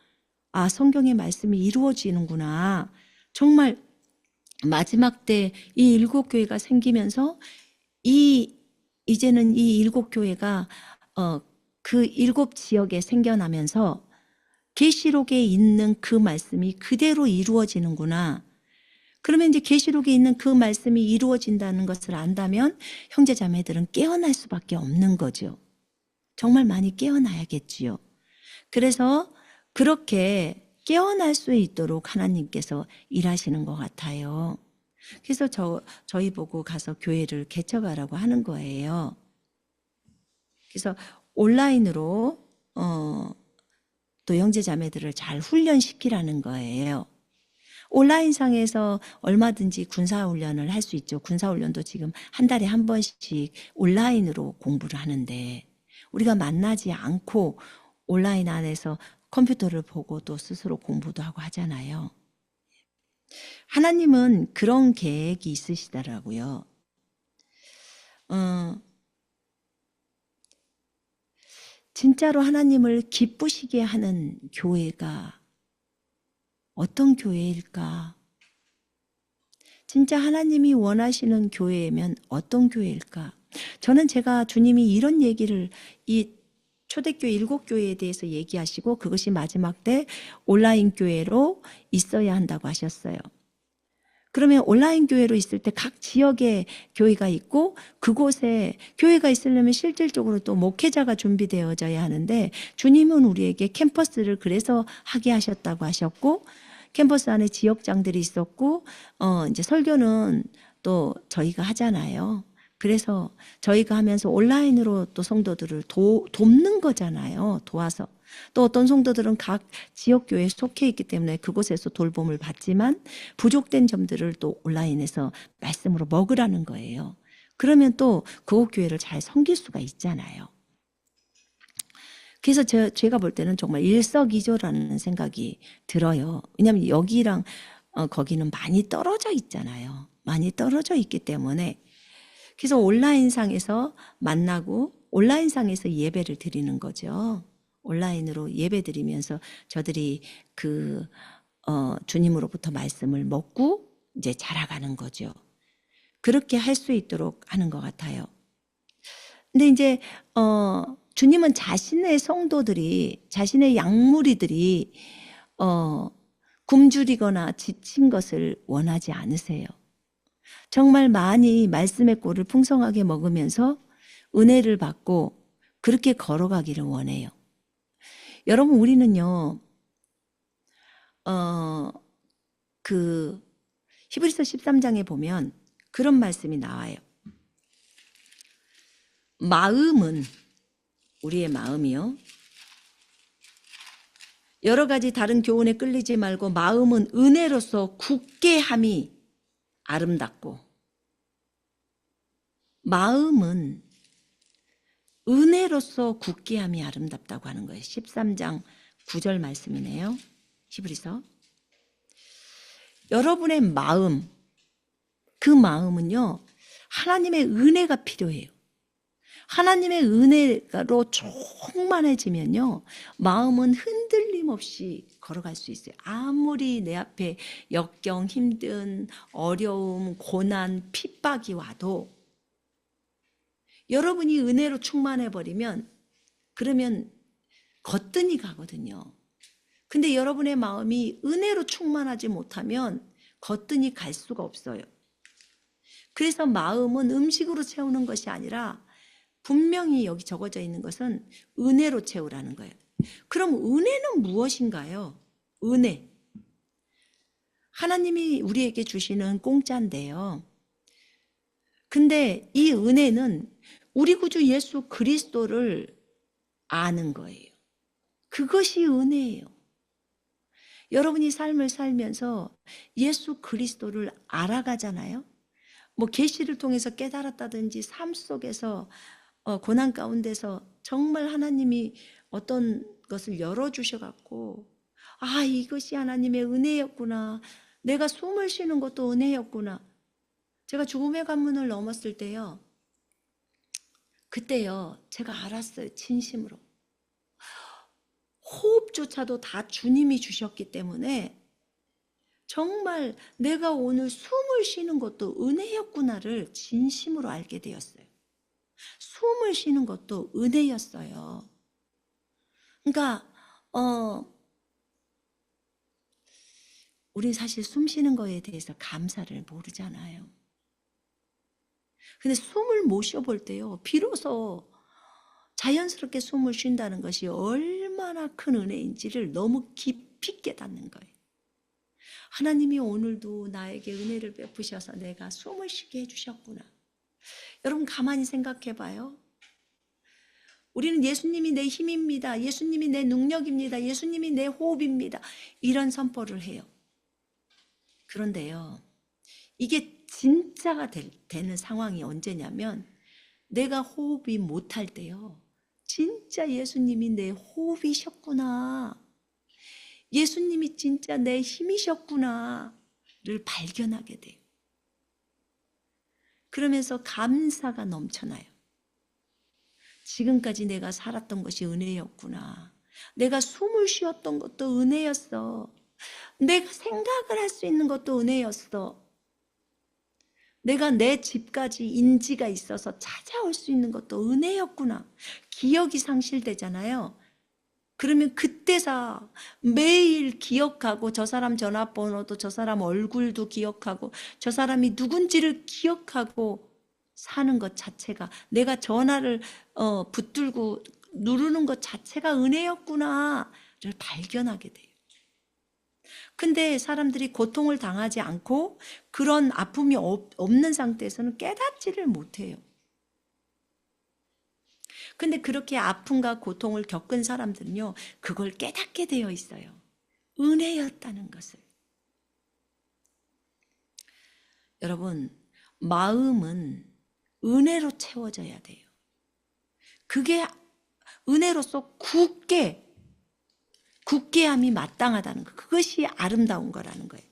Speaker 1: 아, 성경의 말씀이 이루어지는구나. 정말 마지막 때 이 7교회가 생기면서 이제는 이 7교회가 그 7지역에 생겨나면서 계시록에 있는 그 말씀이 그대로 이루어지는구나. 그러면 이제 계시록에 있는 그 말씀이 이루어진다는 것을 안다면 형제 자매들은 깨어날 수밖에 없는 거죠. 정말 많이 깨어나야겠지요. 그래서 그렇게 깨어날 수 있도록 하나님께서 일하시는 것 같아요. 그래서 저희 보고 가서 교회를 개척하라고 하는 거예요. 그래서 온라인으로 또 형제 자매들을 잘 훈련시키라는 거예요. 온라인상에서 얼마든지 군사훈련을 할 수 있죠. 군사훈련도 지금 한 달에 한 번씩 온라인으로 공부를 하는데, 우리가 만나지 않고 온라인 안에서 컴퓨터를 보고 또 스스로 공부도 하고 하잖아요. 하나님은 그런 계획이 있으시더라고요. 진짜로 하나님을 기쁘시게 하는 교회가 어떤 교회일까? 진짜 하나님이 원하시는 교회면 어떤 교회일까? 저는 제가 주님이 이런 얘기를 이 초대교회 7교회에 대해서 얘기하시고 그것이 마지막 때 온라인 교회로 있어야 한다고 하셨어요. 그러면 온라인 교회로 있을 때 각 지역에 교회가 있고 그곳에 교회가 있으려면 실질적으로 또 목회자가 준비되어져야 하는데 주님은 우리에게 캠퍼스를 그래서 하게 하셨다고 하셨고 캠퍼스 안에 지역장들이 있었고 이제 설교는 또 저희가 하잖아요. 그래서 저희가 하면서 온라인으로 또 성도들을 돕는 거잖아요. 도와서. 또 어떤 성도들은 각 지역교회에 속해 있기 때문에 그곳에서 돌봄을 받지만 부족된 점들을 또 온라인에서 말씀으로 먹으라는 거예요. 그러면 또 그곳 교회를 잘 섬길 수가 있잖아요. 그래서 제가 볼 때는 정말 일석이조라는 생각이 들어요. 왜냐하면 여기랑 거기는 많이 떨어져 있잖아요. 많이 떨어져 있기 때문에 그래서 온라인상에서 만나고 온라인상에서 예배를 드리는 거죠. 온라인으로 예배 드리면서 저들이 주님으로부터 말씀을 먹고 이제 자라가는 거죠. 그렇게 할 수 있도록 하는 것 같아요. 근데 이제 주님은 자신의 성도들이 자신의 양무리들이 굶주리거나 지친 것을 원하지 않으세요. 정말 많이 말씀의 꼴을 풍성하게 먹으면서 은혜를 받고 그렇게 걸어가기를 원해요. 여러분 우리는요 히브리서 13장에 보면 그런 말씀이 나와요. 마음은 우리의 마음이요. 여러 가지 다른 교훈에 끌리지 말고 마음은 은혜로서 굳게 함이 아름답고 마음은 은혜로서 굳게 함이 아름답다고 하는 거예요. 13장 9절 말씀이네요. 히브리서. 여러분의 마음, 그 마음은요. 하나님의 은혜가 필요해요. 하나님의 은혜로 충만해지면요. 마음은 흔들림 없이 걸어갈 수 있어요. 아무리 내 앞에 역경, 힘든 어려움, 고난, 핍박이 와도 여러분이 은혜로 충만해버리면 그러면 거뜬히 가거든요. 근데 여러분의 마음이 은혜로 충만하지 못하면 거뜬히 갈 수가 없어요. 그래서 마음은 음식으로 채우는 것이 아니라 분명히 여기 적어져 있는 것은 은혜로 채우라는 거예요. 그럼 은혜는 무엇인가요? 은혜. 하나님이 우리에게 주시는 공짜인데요. 근데 이 은혜는 우리 구주 예수 그리스도를 아는 거예요. 그것이 은혜예요. 여러분이 삶을 살면서 예수 그리스도를 알아가잖아요. 뭐 계시를 통해서 깨달았다든지 삶 속에서 고난 가운데서 정말 하나님이 어떤 것을 열어주셔갖고 아 이것이 하나님의 은혜였구나. 내가 숨을 쉬는 것도 은혜였구나. 제가 죽음의 관문을 넘었을 때요. 그때요 제가 알았어요. 진심으로. 호흡조차도 다 주님이 주셨기 때문에 정말 내가 오늘 숨을 쉬는 것도 은혜였구나를 진심으로 알게 되었어요. 숨을 쉬는 것도 은혜였어요. 그러니까 우리 사실 숨 쉬는 거에 대해서 감사를 모르잖아요. 근데 숨을 못 쉬어볼 때요. 비로소 자연스럽게 숨을 쉰다는 것이 얼마나 큰 은혜인지를 너무 깊이 깨닫는 거예요. 하나님이 오늘도 나에게 은혜를 베푸셔서 내가 숨을 쉬게 해주셨구나. 여러분 가만히 생각해 봐요. 우리는 예수님이 내 힘입니다. 예수님이 내 능력입니다. 예수님이 내 호흡입니다. 이런 선포를 해요. 그런데요. 이게 진짜가 되는 상황이 언제냐면 내가 호흡이 못할 때요. 진짜 예수님이 내 호흡이셨구나. 예수님이 진짜 내 힘이셨구나를 발견하게 돼요. 그러면서 감사가 넘쳐나요. 지금까지 내가 살았던 것이 은혜였구나. 내가 숨을 쉬었던 것도 은혜였어. 내가 생각을 할 수 있는 것도 은혜였어. 내가 내 집까지 인지가 있어서 찾아올 수 있는 것도 은혜였구나. 기억이 상실되잖아요. 그러면 그때서 매일 기억하고 저 사람 전화번호도 저 사람 얼굴도 기억하고 저 사람이 누군지를 기억하고 사는 것 자체가 내가 전화를 붙들고 누르는 것 자체가 은혜였구나를 발견하게 돼요. 근데 사람들이 고통을 당하지 않고 그런 아픔이 없는 상태에서는 깨닫지를 못해요. 근데 그렇게 아픔과 고통을 겪은 사람들은요, 그걸 깨닫게 되어 있어요. 은혜였다는 것을. 여러분, 마음은 은혜로 채워져야 돼요. 그게 은혜로서 굳게함이 마땅하다는 거. 그것이 아름다운 거라는 거예요.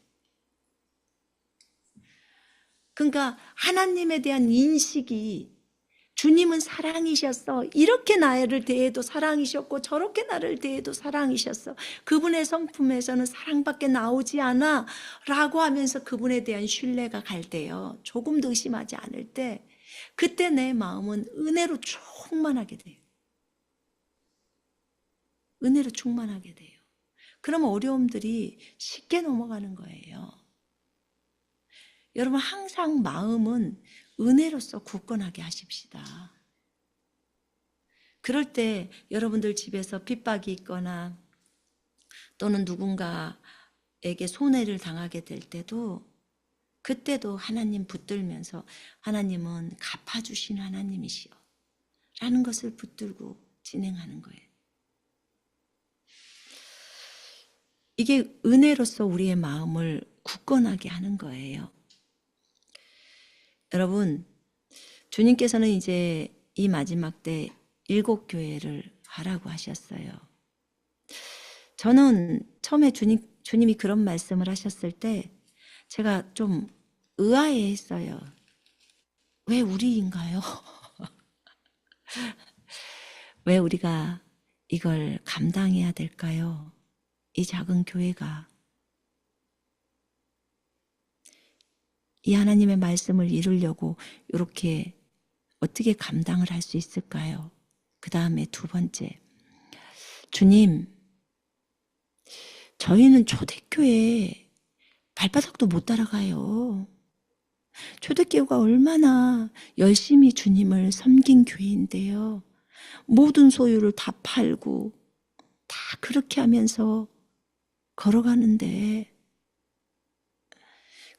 Speaker 1: 그러니까 하나님에 대한 인식이 주님은 사랑이셨어. 이렇게 나를 대해도 사랑이셨고 저렇게 나를 대해도 사랑이셨어. 그분의 성품에서는 사랑밖에 나오지 않아 라고 하면서 그분에 대한 신뢰가 갈 때요. 조금도 의심하지 않을 때 그때 내 마음은 은혜로 충만하게 돼요. 은혜로 충만하게 돼요. 그러면 어려움들이 쉽게 넘어가는 거예요. 여러분 항상 마음은 은혜로서 굳건하게 하십시다. 그럴 때 여러분들 집에서 핍박이 있거나 또는 누군가에게 손해를 당하게 될 때도 그때도 하나님 붙들면서 하나님은 갚아주신 하나님이시여 라는 것을 붙들고 진행하는 거예요. 이게 은혜로서 우리의 마음을 굳건하게 하는 거예요. 여러분, 주님께서는 이제 이 마지막 때 7교회를 하라고 하셨어요. 저는 처음에 주님이 그런 말씀을 하셨을 때 제가 좀 의아해했어요. 왜 우리인가요? 왜 우리가 이걸 감당해야 될까요? 이 작은 교회가. 이 하나님의 말씀을 이루려고 이렇게 어떻게 감당을 할 수 있을까요? 그 다음에 두 번째, 주님, 저희는 초대교회 발바닥도 못 따라가요. 초대교회가 얼마나 열심히 주님을 섬긴 교회인데요. 모든 소유를 다 팔고 다 그렇게 하면서 걸어가는데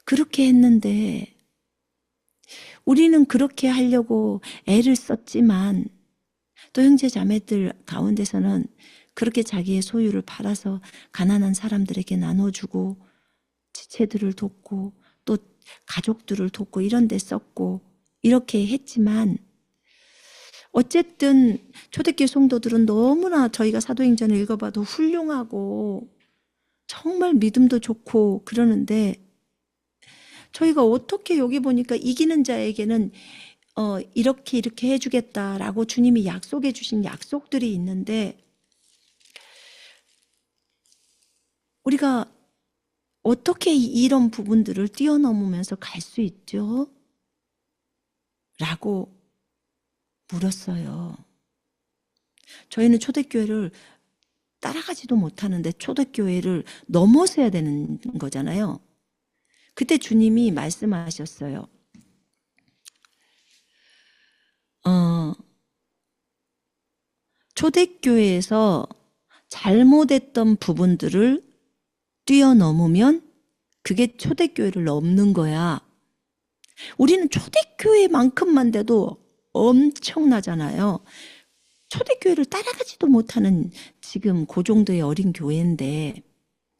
Speaker 1: 그렇게 했는데 우리는 그렇게 하려고 애를 썼지만 또 형제 자매들 가운데서는 그렇게 자기의 소유를 팔아서 가난한 사람들에게 나눠주고 지체들을 돕고 또 가족들을 돕고 이런 데 썼고 이렇게 했지만 어쨌든 초대교회 성도들은 너무나 저희가 사도행전을 읽어봐도 훌륭하고 정말 믿음도 좋고 그러는데 저희가 어떻게 여기 보니까 이기는 자에게는 이렇게 해주겠다라고 주님이 약속해 주신 약속들이 있는데 우리가 어떻게 이런 부분들을 뛰어넘으면서 갈 수 있죠? 라고 물었어요. 저희는 초대교회를 따라가지도 못하는데 초대교회를 넘어서야 되는 거잖아요. 그때 주님이 말씀하셨어요. 초대교회에서 잘못했던 부분들을 뛰어넘으면 그게 초대교회를 넘는 거야. 우리는 초대교회만큼만 돼도 엄청나잖아요. 초대교회를 따라가지도 못하는 지금 그 정도의 어린 교회인데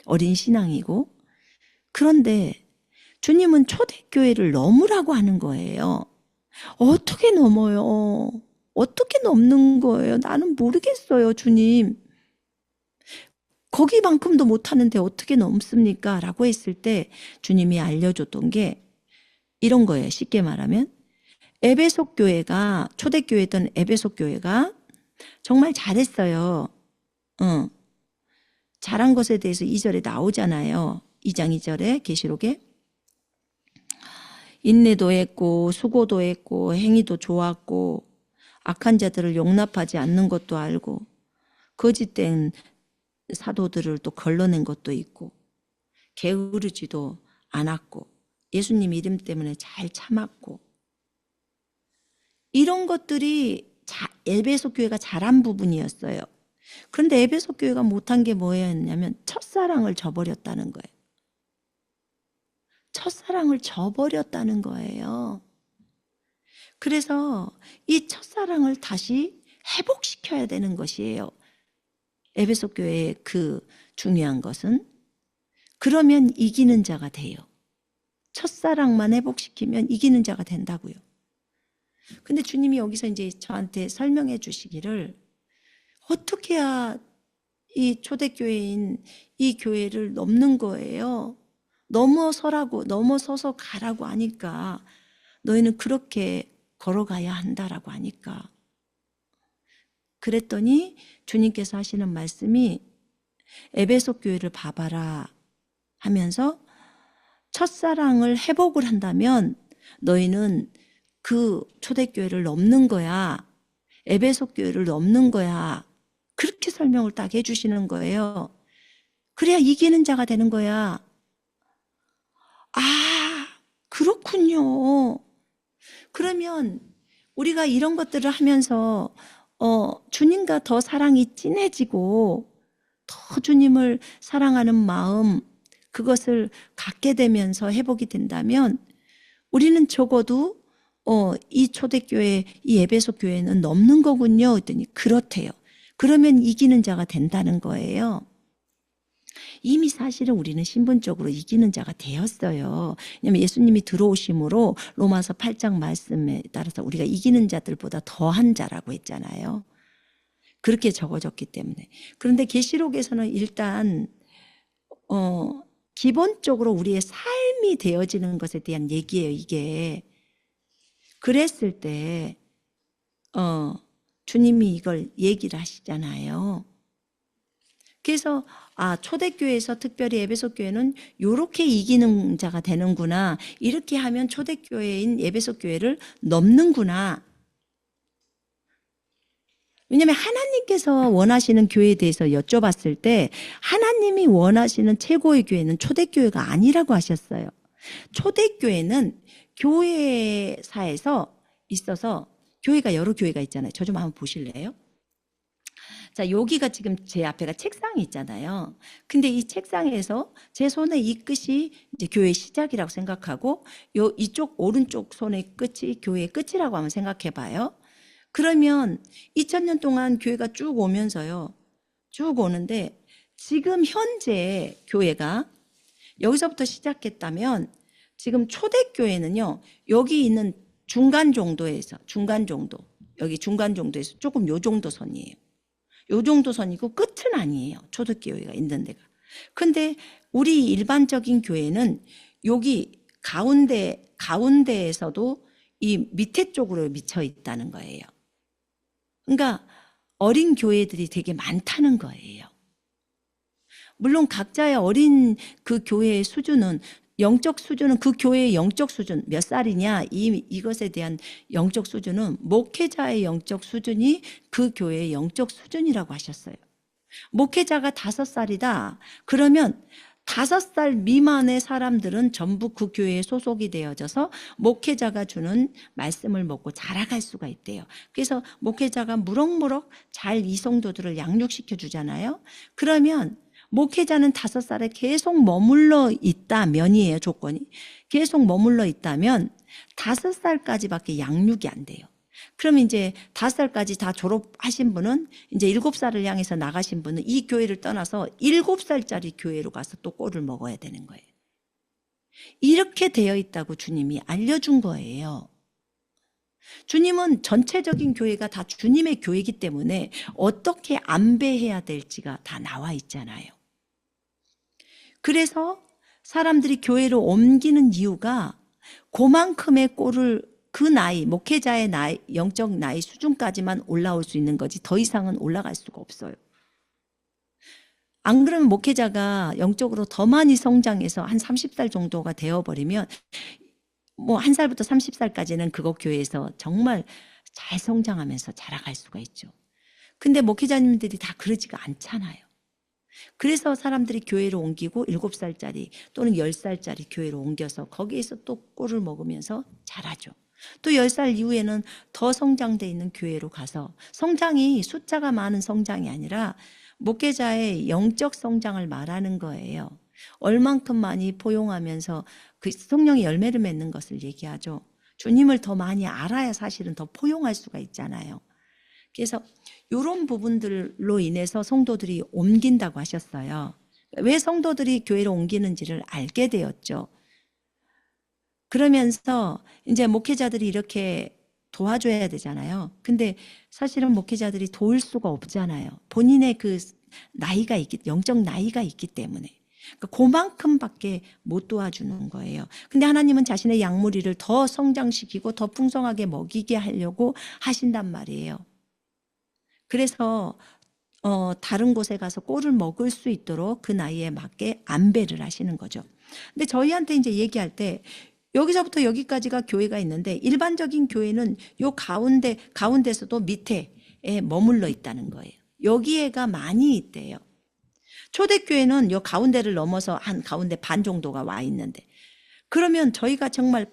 Speaker 1: 어린 신앙이고 그런데 주님은 초대교회를 넘으라고 하는 거예요. 어떻게 넘어요? 어떻게 넘는 거예요? 나는 모르겠어요, 주님. 거기만큼도 못하는데 어떻게 넘습니까? 라고 했을 때 주님이 알려줬던 게 이런 거예요. 쉽게 말하면 에베소 교회가, 초대교회였던 에베소 교회가 정말 잘했어요. 잘한 것에 대해서 2절에 나오잖아요. 2장 2절에 계시록에 인내도 했고 수고도 했고 행위도 좋았고 악한 자들을 용납하지 않는 것도 알고 거짓된 사도들을 또 걸러낸 것도 있고 게으르지도 않았고 예수님 이름 때문에 잘 참았고 이런 것들이 에베소 교회가 잘한 부분이었어요. 그런데 에베소 교회가 못한 게 뭐였냐면 첫사랑을 저버렸다는 거예요. 첫사랑을 저버렸다는 거예요. 그래서 이 첫사랑을 다시 회복시켜야 되는 것이에요. 에베소 교회의 그 중요한 것은 그러면 이기는 자가 돼요. 첫사랑만 회복시키면 이기는 자가 된다고요. 근데 주님이 여기서 이제 저한테 설명해 주시기를 어떻게 해야 이 초대교회인 이 교회를 넘는 거예요. 넘어서서 가라고 하니까 너희는 그렇게 걸어가야 한다라고 하니까 그랬더니 주님께서 하시는 말씀이 에베소 교회를 봐봐라 하면서 첫사랑을 회복을 한다면 너희는 그 초대교회를 넘는 거야. 에베소 교회를 넘는 거야. 그렇게 설명을 딱 해주시는 거예요. 그래야 이기는 자가 되는 거야. 아, 그렇군요. 그러면 우리가 이런 것들을 하면서 주님과 더 사랑이 진해지고 더 주님을 사랑하는 마음 그것을 갖게 되면서 회복이 된다면 우리는 적어도 이 초대교회, 이 에베소 교회는 넘는 거군요. 그랬더니 그렇대요. 그러면 이기는 자가 된다는 거예요. 이미 사실은 우리는 신분적으로 이기는 자가 되었어요. 왜냐하면 예수님이 들어오심으로 로마서 8장 말씀에 따라서 우리가 이기는 자들보다 더한 자라고 했잖아요. 그렇게 적어졌기 때문에. 그런데 계시록에서는 일단 기본적으로 우리의 삶이 되어지는 것에 대한 얘기예요. 이게. 그랬을 때 주님이 이걸 얘기를 하시잖아요. 그래서 초대교회에서 특별히 에베소 교회는 이렇게 이기는 자가 되는구나. 이렇게 하면 초대교회인 에베소 교회를 넘는구나. 왜냐하면 하나님께서 원하시는 교회에 대해서 여쭤봤을 때 하나님이 원하시는 최고의 교회는 초대교회가 아니라고 하셨어요. 초대교회는 교회사에서 있어서 교회가 여러 교회가 있잖아요. 저 좀 한번 보실래요? 자, 여기가 지금 제 앞에가 책상이 있잖아요. 근데 이 책상에서 제 손의 이 끝이 이제 교회의 시작이라고 생각하고 이쪽 오른쪽 손의 끝이 교회의 끝이라고 한번 생각해 봐요. 그러면 2000년 동안 교회가 쭉 오면서요. 쭉 오는데 지금 현재 교회가 여기서부터 시작했다면 지금 초대교회는요. 여기 있는 중간 정도에서 여기 중간 정도에서 조금 요 정도 선이에요. 요 정도 선이고 끝은 아니에요. 초대교회가 있는 데가. 근데 우리 일반적인 교회는 여기 가운데에서도 이 밑에 쪽으로 미쳐 있다는 거예요. 그러니까 어린 교회들이 되게 많다는 거예요. 물론 각자의 어린 그 교회의 수준은 영적 수준은 그 교회의 영적 수준 몇 살이냐 이것에 대한 영적 수준은 목회자의 영적 수준이 그 교회의 영적 수준이라고 하셨어요. 목회자가 5살이다. 그러면 5살 미만의 사람들은 전부 그 교회에 소속이 되어져서 목회자가 주는 말씀을 먹고 자라갈 수가 있대요. 그래서 목회자가 무럭무럭 잘 이 성도들을 양육시켜 주잖아요. 그러면 목회자는 5살에 계속 머물러 있다면이에요. 조건이. 계속 머물러 있다면 5살까지밖에 양육이 안 돼요. 그럼 이제 5살까지 다 졸업하신 분은 이제 7살을 향해서 나가신 분은 이 교회를 떠나서 7살짜리 교회로 가서 또 꼴을 먹어야 되는 거예요. 이렇게 되어 있다고 주님이 알려준 거예요. 주님은 전체적인 교회가 다 주님의 교회이기 때문에 어떻게 안배해야 될지가 다 나와 있잖아요. 그래서 사람들이 교회로 옮기는 이유가 그만큼의 꼴을 그 나이, 목회자의 나이, 영적 나이 수준까지만 올라올 수 있는 거지 더 이상은 올라갈 수가 없어요. 안 그러면 목회자가 영적으로 더 많이 성장해서 한 30살 정도가 되어버리면 뭐 1살부터 30살까지는 그거 교회에서 정말 잘 성장하면서 자라갈 수가 있죠. 근데 목회자님들이 다 그러지가 않잖아요. 그래서 사람들이 교회로 옮기고 7살짜리 또는 10살짜리 교회로 옮겨서 거기에서 또 꼴을 먹으면서 자라죠. 또 10살 이후에는 더 성장돼 있는 교회로 가서 성장이 숫자가 많은 성장이 아니라 목회자의 영적 성장을 말하는 거예요. 얼만큼 많이 포용하면서 그 성령의 열매를 맺는 것을 얘기하죠. 주님을 더 많이 알아야 사실은 더 포용할 수가 있잖아요. 그래서 이런 부분들로 인해서 성도들이 옮긴다고 하셨어요. 왜 성도들이 교회로 옮기는지를 알게 되었죠. 그러면서 이제 목회자들이 이렇게 도와줘야 되잖아요. 근데 사실은 목회자들이 도울 수가 없잖아요. 본인의 그 나이가 영적 나이가 있기 때문에. 그러니까 그만큼밖에 못 도와주는 거예요. 근데 하나님은 자신의 양무리를 더 성장시키고 더 풍성하게 먹이게 하려고 하신단 말이에요. 그래서 다른 곳에 가서 꼴을 먹을 수 있도록 그 나이에 맞게 안배를 하시는 거죠. 근데 저희한테 이제 얘기할 때 여기서부터 여기까지가 교회가 있는데 일반적인 교회는 요 가운데서도 밑에 머물러 있다는 거예요. 여기에가 많이 있대요. 초대교회는 요 가운데를 넘어서 한 가운데 반 정도가 와 있는데 그러면 저희가 정말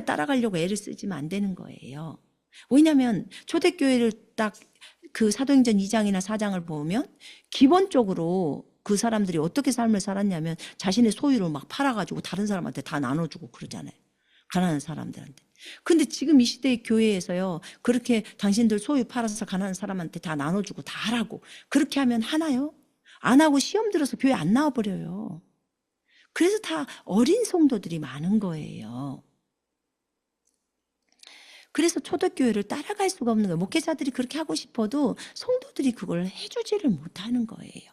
Speaker 1: 따라가려고 애를 쓰지면 안 되는 거예요. 왜냐하면 초대교회를 딱 그 사도행전 2장이나 4장을 보면 기본적으로 그 사람들이 어떻게 삶을 살았냐면 자신의 소유를 막 팔아가지고 다른 사람한테 다 나눠주고 그러잖아요. 가난한 사람들한테. 근데 지금 이 시대의 교회에서요. 그렇게 당신들 소유 팔아서 가난한 사람한테 다 나눠주고 다 하라고. 그렇게 하면 하나요? 안 하고 시험 들어서 교회 안 나와버려요. 그래서 다 어린 성도들이 많은 거예요. 그래서 초대교회를 따라갈 수가 없는 거예요. 목회자들이 그렇게 하고 싶어도 성도들이 그걸 해주지를 못하는 거예요.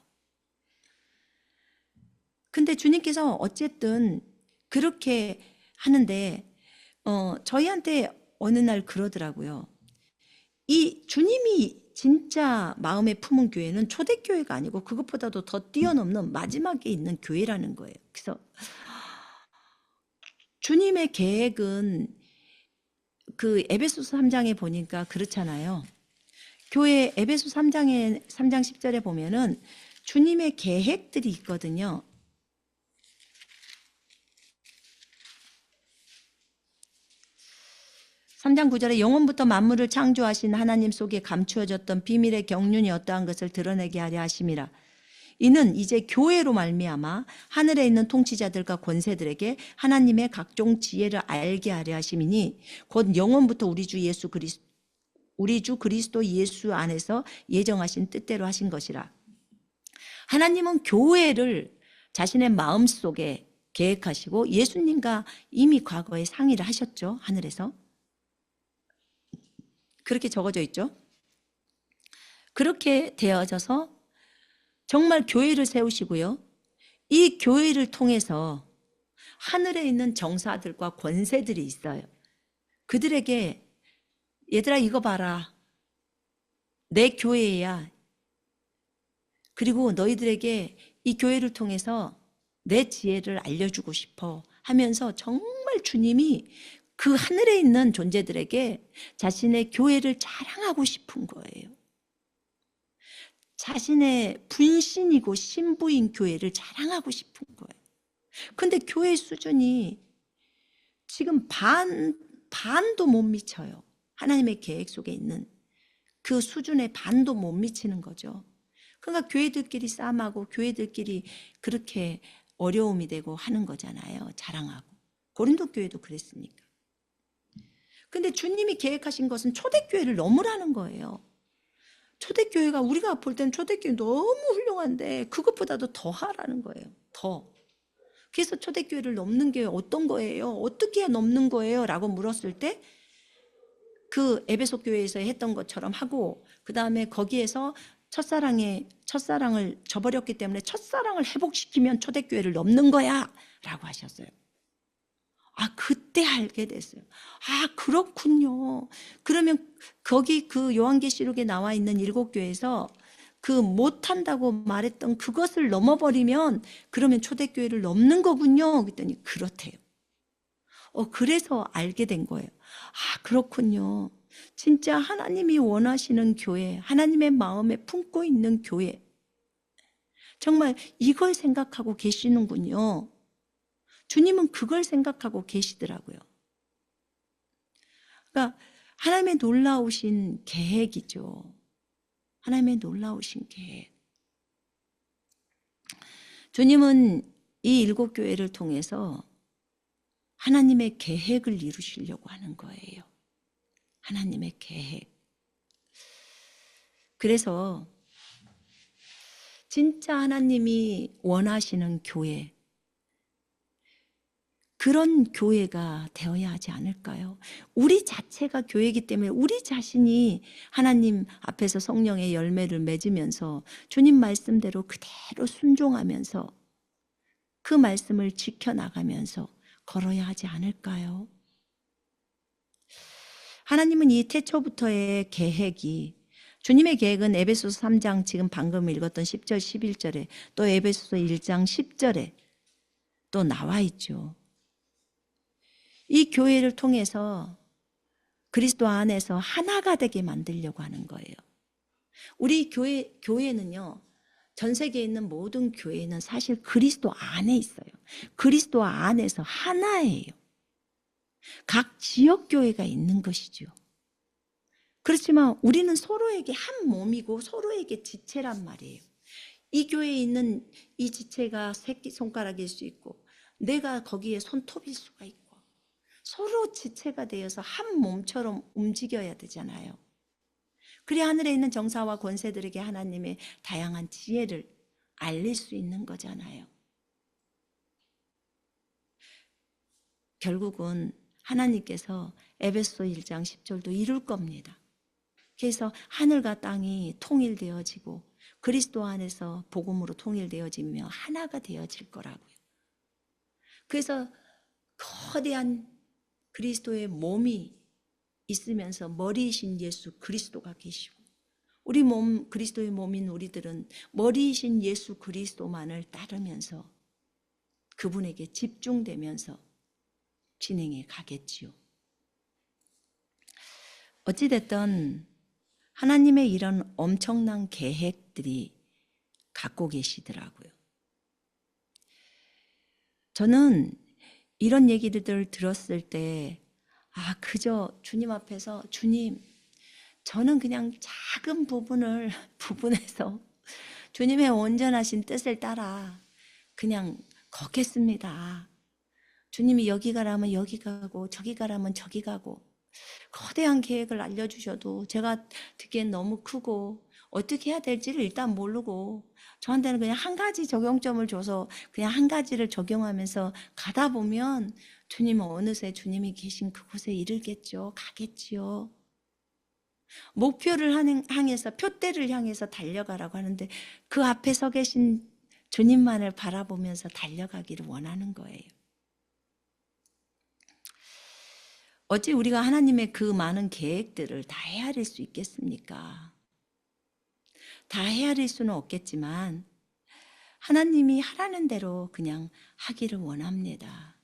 Speaker 1: 근데 주님께서 어쨌든 그렇게 하는데 저희한테 어느 날 그러더라고요. 이 주님이 진짜 마음에 품은 교회는 초대교회가 아니고 그것보다도 더 뛰어넘는 마지막에 있는 교회라는 거예요. 그래서 주님의 계획은 그 에베소서 3장에 보니까 그렇잖아요. 교회 에베소 3장 10절에 보면은 주님의 계획들이 있거든요. 3장 9절에 영원부터 만물을 창조하신 하나님 속에 감추어졌던 비밀의 경륜이 어떠한 것을 드러내게 하려 하심이라. 이는 이제 교회로 말미암아 하늘에 있는 통치자들과 권세들에게 하나님의 각종 지혜를 알게 하려 하심이니 곧 영원부터 우리 주 그리스도 예수 안에서 예정하신 뜻대로 하신 것이라. 하나님은 교회를 자신의 마음속에 계획하시고 예수님과 이미 과거에 상의를 하셨죠. 하늘에서. 그렇게 적어져 있죠. 그렇게 되어져서 정말 교회를 세우시고요. 이 교회를 통해서 하늘에 있는 정사들과 권세들이 있어요. 그들에게 얘들아 이거 봐라. 내 교회야. 그리고 너희들에게 이 교회를 통해서 내 지혜를 알려주고 싶어 하면서 정말 주님이 그 하늘에 있는 존재들에게 자신의 교회를 자랑하고 싶은 거예요. 자신의 분신이고 신부인 교회를 자랑하고 싶은 거예요. 근데 교회 수준이 지금 반도 못 미쳐요. 하나님의 계획 속에 있는 그 수준의 반도 못 미치는 거죠. 그러니까 교회들끼리 싸움하고 교회들끼리 그렇게 어려움이 되고 하는 거잖아요. 자랑하고. 고린도 교회도 그랬으니까. 근데 주님이 계획하신 것은 초대교회를 넘으라는 거예요. 초대교회가 우리가 볼 때는 초대교회 너무 훌륭한데 그것보다도 더 하라는 거예요. 더. 그래서 초대교회를 넘는 게 어떤 거예요? 어떻게 넘는 거예요? 라고 물었을 때 그 에베소 교회에서 했던 것처럼 하고 그 다음에 거기에서 첫사랑을 저버렸기 때문에 첫사랑을 회복시키면 초대교회를 넘는 거야 라고 하셨어요. 그때 알게 됐어요. 그렇군요. 그러면 거기 그 요한계시록에 나와 있는 7교회에서 그 못한다고 말했던 그것을 넘어버리면 그러면 초대교회를 넘는 거군요. 그랬더니 그렇대요. 그래서 알게 된 거예요. 그렇군요. 진짜 하나님이 원하시는 교회, 하나님의 마음에 품고 있는 교회. 정말 이걸 생각하고 계시는군요. 주님은 그걸 생각하고 계시더라고요. 그러니까 하나님의 놀라우신 계획이죠. 하나님의 놀라우신 계획. 주님은 이 7교회를 통해서 하나님의 계획을 이루시려고 하는 거예요. 하나님의 계획. 그래서 진짜 하나님이 원하시는 교회, 그런 교회가 되어야 하지 않을까요? 우리 자체가 교회이기 때문에 우리 자신이 하나님 앞에서 성령의 열매를 맺으면서 주님 말씀대로 그대로 순종하면서 그 말씀을 지켜나가면서 걸어야 하지 않을까요? 하나님은 이 태초부터의 계획이, 주님의 계획은 에베소서 3장 지금 방금 읽었던 10절 11절에 또 에베소서 1장 10절에 또 나와 있죠. 이 교회를 통해서 그리스도 안에서 하나가 되게 만들려고 하는 거예요. 우리 교회는요, 전 세계에 있는 모든 교회는 사실 그리스도 안에 있어요. 그리스도 안에서 하나예요. 각 지역 교회가 있는 것이죠. 그렇지만 우리는 서로에게 한 몸이고 서로에게 지체란 말이에요. 이 교회에 있는 이 지체가 새끼손가락일 수 있고 내가 거기에 손톱일 수가 있고 서로 지체가 되어서 한 몸처럼 움직여야 되잖아요. 그래야 하늘에 있는 정사와 권세들에게 하나님의 다양한 지혜를 알릴 수 있는 거잖아요. 결국은 하나님께서 에베소 1장 10절도 이룰 겁니다. 그래서 하늘과 땅이 통일되어지고 그리스도 안에서 복음으로 통일되어지며 하나가 되어질 거라고요. 그래서 거대한 그리스도의 몸이 있으면서 머리이신 예수 그리스도가 계시고 우리 몸, 그리스도의 몸인 우리들은 머리이신 예수 그리스도만을 따르면서 그분에게 집중되면서 진행해 가겠지요. 어찌됐든 하나님의 이런 엄청난 계획들이 갖고 계시더라고요. 저는 이런 얘기들을 들었을 때 그저 주님 앞에서 주님, 저는 그냥 작은 부분에서 주님의 온전하신 뜻을 따라 그냥 걷겠습니다. 주님이 여기 가라면 여기 가고 저기 가라면 저기 가고 거대한 계획을 알려주셔도 제가 듣기엔 너무 크고 어떻게 해야 될지를 일단 모르고 저한테는 그냥 한 가지 적용점을 줘서 그냥 한 가지를 적용하면서 가다 보면 주님은 어느새 주님이 계신 그곳에 이르겠죠. 가겠지요. 목표를 향해서 표대를 향해서 달려가라고 하는데 그 앞에 서 계신 주님만을 바라보면서 달려가기를 원하는 거예요. 어찌 우리가 하나님의 그 많은 계획들을 다 헤아릴 수 있겠습니까? 다 헤아릴 수는 없겠지만 하나님이 하라는 대로 그냥 하기를 원합니다.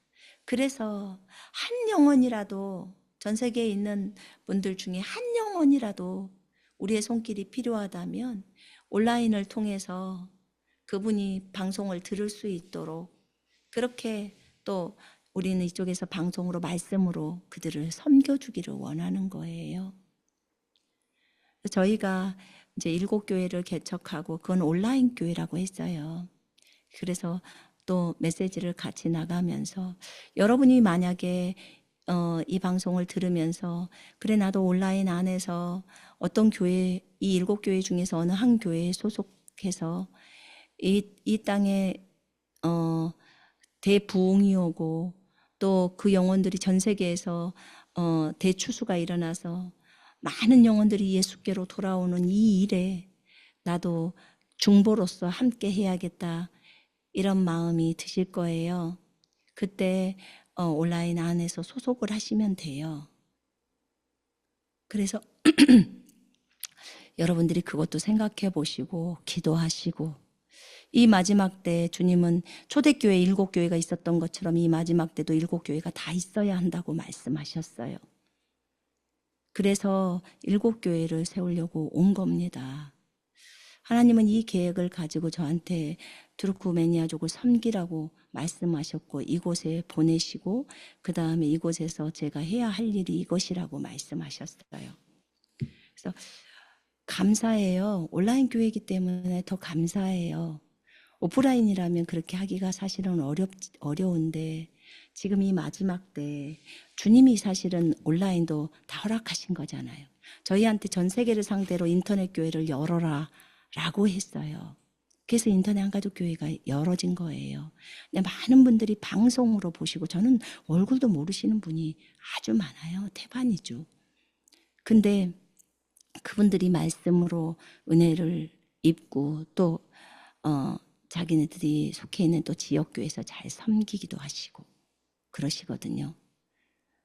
Speaker 1: 그래서 한 영혼이라도 전 세계에 있는 분들 중에 한 영혼이라도 우리의 손길이 필요하다면 온라인을 통해서 그분이 방송을 들을 수 있도록 그렇게 또 우리는 이쪽에서 방송으로 말씀으로 그들을 섬겨주기를 원하는 거예요. 저희가 이제 7교회를 개척하고 그건 온라인 교회라고 했어요. 그래서 또 메시지를 같이 나가면서 여러분이 만약에 이 방송을 들으면서 그래 나도 온라인 안에서 어떤 교회 이 7교회 중에서 어느 한 교회에 소속해서 이 땅에 대부흥이 오고 또 그 영혼들이 전 세계에서 대추수가 일어나서 많은 영혼들이 예수께로 돌아오는 이 일에 나도 중보로서 함께 해야겠다 이런 마음이 드실 거예요. 그때 온라인 안에서 소속을 하시면 돼요. 그래서 여러분들이 그것도 생각해 보시고 기도하시고, 이 마지막 때 주님은 초대교회 7교회가 있었던 것처럼 이 마지막 때도 7교회가 다 있어야 한다고 말씀하셨어요. 그래서 7교회를 세우려고 온 겁니다. 하나님은 이 계획을 가지고 저한테 투르크메니아족을 섬기라고 말씀하셨고 이곳에 보내시고, 그 다음에 이곳에서 제가 해야 할 일이 이것이라고 말씀하셨어요. 그래서 감사해요. 온라인 교회이기 때문에 더 감사해요. 오프라인이라면 그렇게 하기가 사실은 어려운데, 지금 이 마지막 때 주님이 사실은 온라인도 다 허락하신 거잖아요. 저희한테 전 세계를 상대로 인터넷 교회를 열어라 라고 했어요. 그래서 인터넷 한가족 교회가 열어진 거예요. 근데 많은 분들이 방송으로 보시고, 저는 얼굴도 모르시는 분이 아주 많아요. 태반이죠. 근데 그분들이 말씀으로 은혜를 입고 또 자기네들이 속해 있는 또 지역교회에서 잘 섬기기도 하시고 그러시거든요.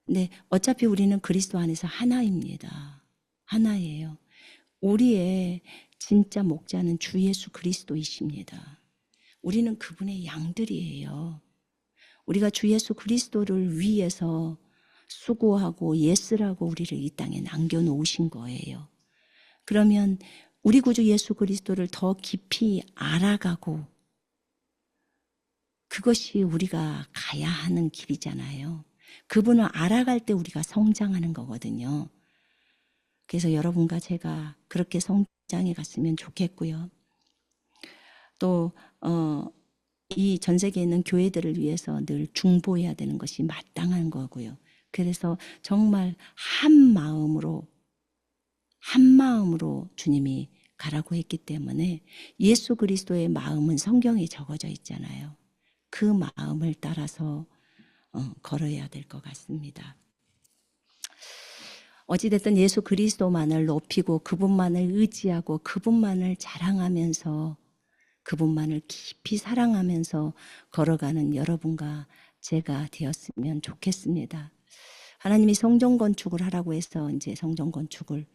Speaker 1: 근데 어차피 우리는 그리스도 안에서 하나입니다. 하나예요. 우리의 진짜 목자는 주 예수 그리스도이십니다. 우리는 그분의 양들이에요. 우리가 주 예수 그리스도를 위해서 수고하고 예스라고 우리를 이 땅에 남겨놓으신 거예요. 그러면 우리 구주 예수 그리스도를 더 깊이 알아가고, 그것이 우리가 가야 하는 길이잖아요. 그분을 알아갈 때 우리가 성장하는 거거든요. 그래서 여러분과 제가 그렇게 성장해 갔으면 좋겠고요. 또 이 전 세계에 있는 교회들을 위해서 늘 중보해야 되는 것이 마땅한 거고요. 그래서 정말 한 마음으로 주님이 가라고 했기 때문에 예수 그리스도의 마음은 성경에 적어져 있잖아요. 그 마음을 따라서 걸어야 될 것 같습니다. 어찌됐든 예수 그리스도만을 높이고 그분만을 의지하고 그분만을 자랑하면서 그분만을 깊이 사랑하면서 걸어가는 여러분과 제가 되었으면 좋겠습니다. 하나님이 성전 건축을 하라고 해서 이제 성전 건축을,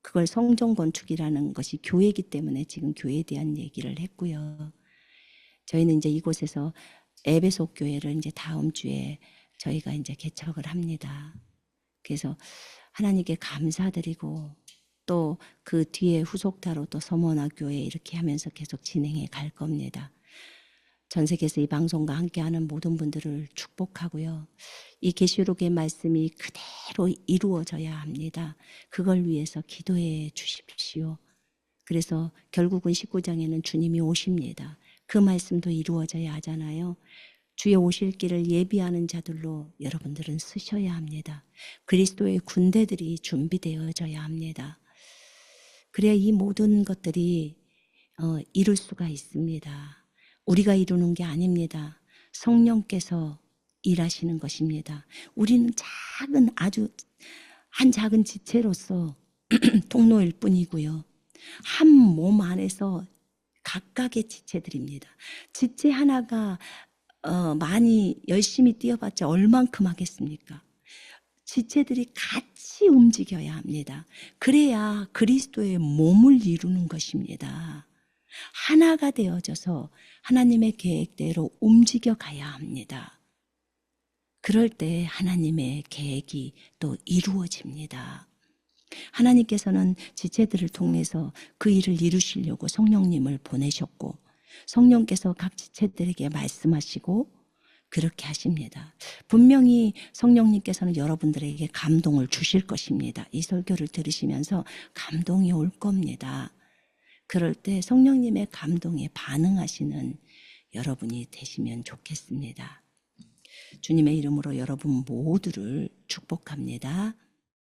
Speaker 1: 그걸 성전 건축이라는 것이 교회이기 때문에 지금 교회에 대한 얘기를 했고요. 저희는 이제 이곳에서 에베소 교회를 이제 다음 주에 저희가 이제 개척을 합니다. 그래서 하나님께 감사드리고 또 그 뒤에 후속타로 또 서머나 교회 이렇게 하면서 계속 진행해 갈 겁니다. 전 세계에서 이 방송과 함께하는 모든 분들을 축복하고요. 이 계시록의 말씀이 그대로 이루어져야 합니다. 그걸 위해서 기도해 주십시오. 그래서 결국은 19장에는 주님이 오십니다. 그 말씀도 이루어져야 하잖아요. 주의 오실 길을 예비하는 자들로 여러분들은 쓰셔야 합니다. 그리스도의 군대들이 준비되어져야 합니다. 그래야 이 모든 것들이 이룰 수가 있습니다. 우리가 이루는 게 아닙니다. 성령께서 일하시는 것입니다. 우리는 아주 한 작은 지체로서 통로일 뿐이고요. 한 몸 안에서 각각의 지체들입니다. 지체 하나가 많이 열심히 뛰어봤자 얼만큼 하겠습니까? 지체들이 같이 움직여야 합니다. 그래야 그리스도의 몸을 이루는 것입니다. 하나가 되어져서 하나님의 계획대로 움직여 가야 합니다. 그럴 때 하나님의 계획이 또 이루어집니다. 하나님께서는 지체들을 통해서 그 일을 이루시려고 성령님을 보내셨고, 성령께서 각 지체들에게 말씀하시고 그렇게 하십니다. 분명히 성령님께서는 여러분들에게 감동을 주실 것입니다. 이 설교를 들으시면서 감동이 올 겁니다. 그럴 때 성령님의 감동에 반응하시는 여러분이 되시면 좋겠습니다. 주님의 이름으로 여러분 모두를 축복합니다.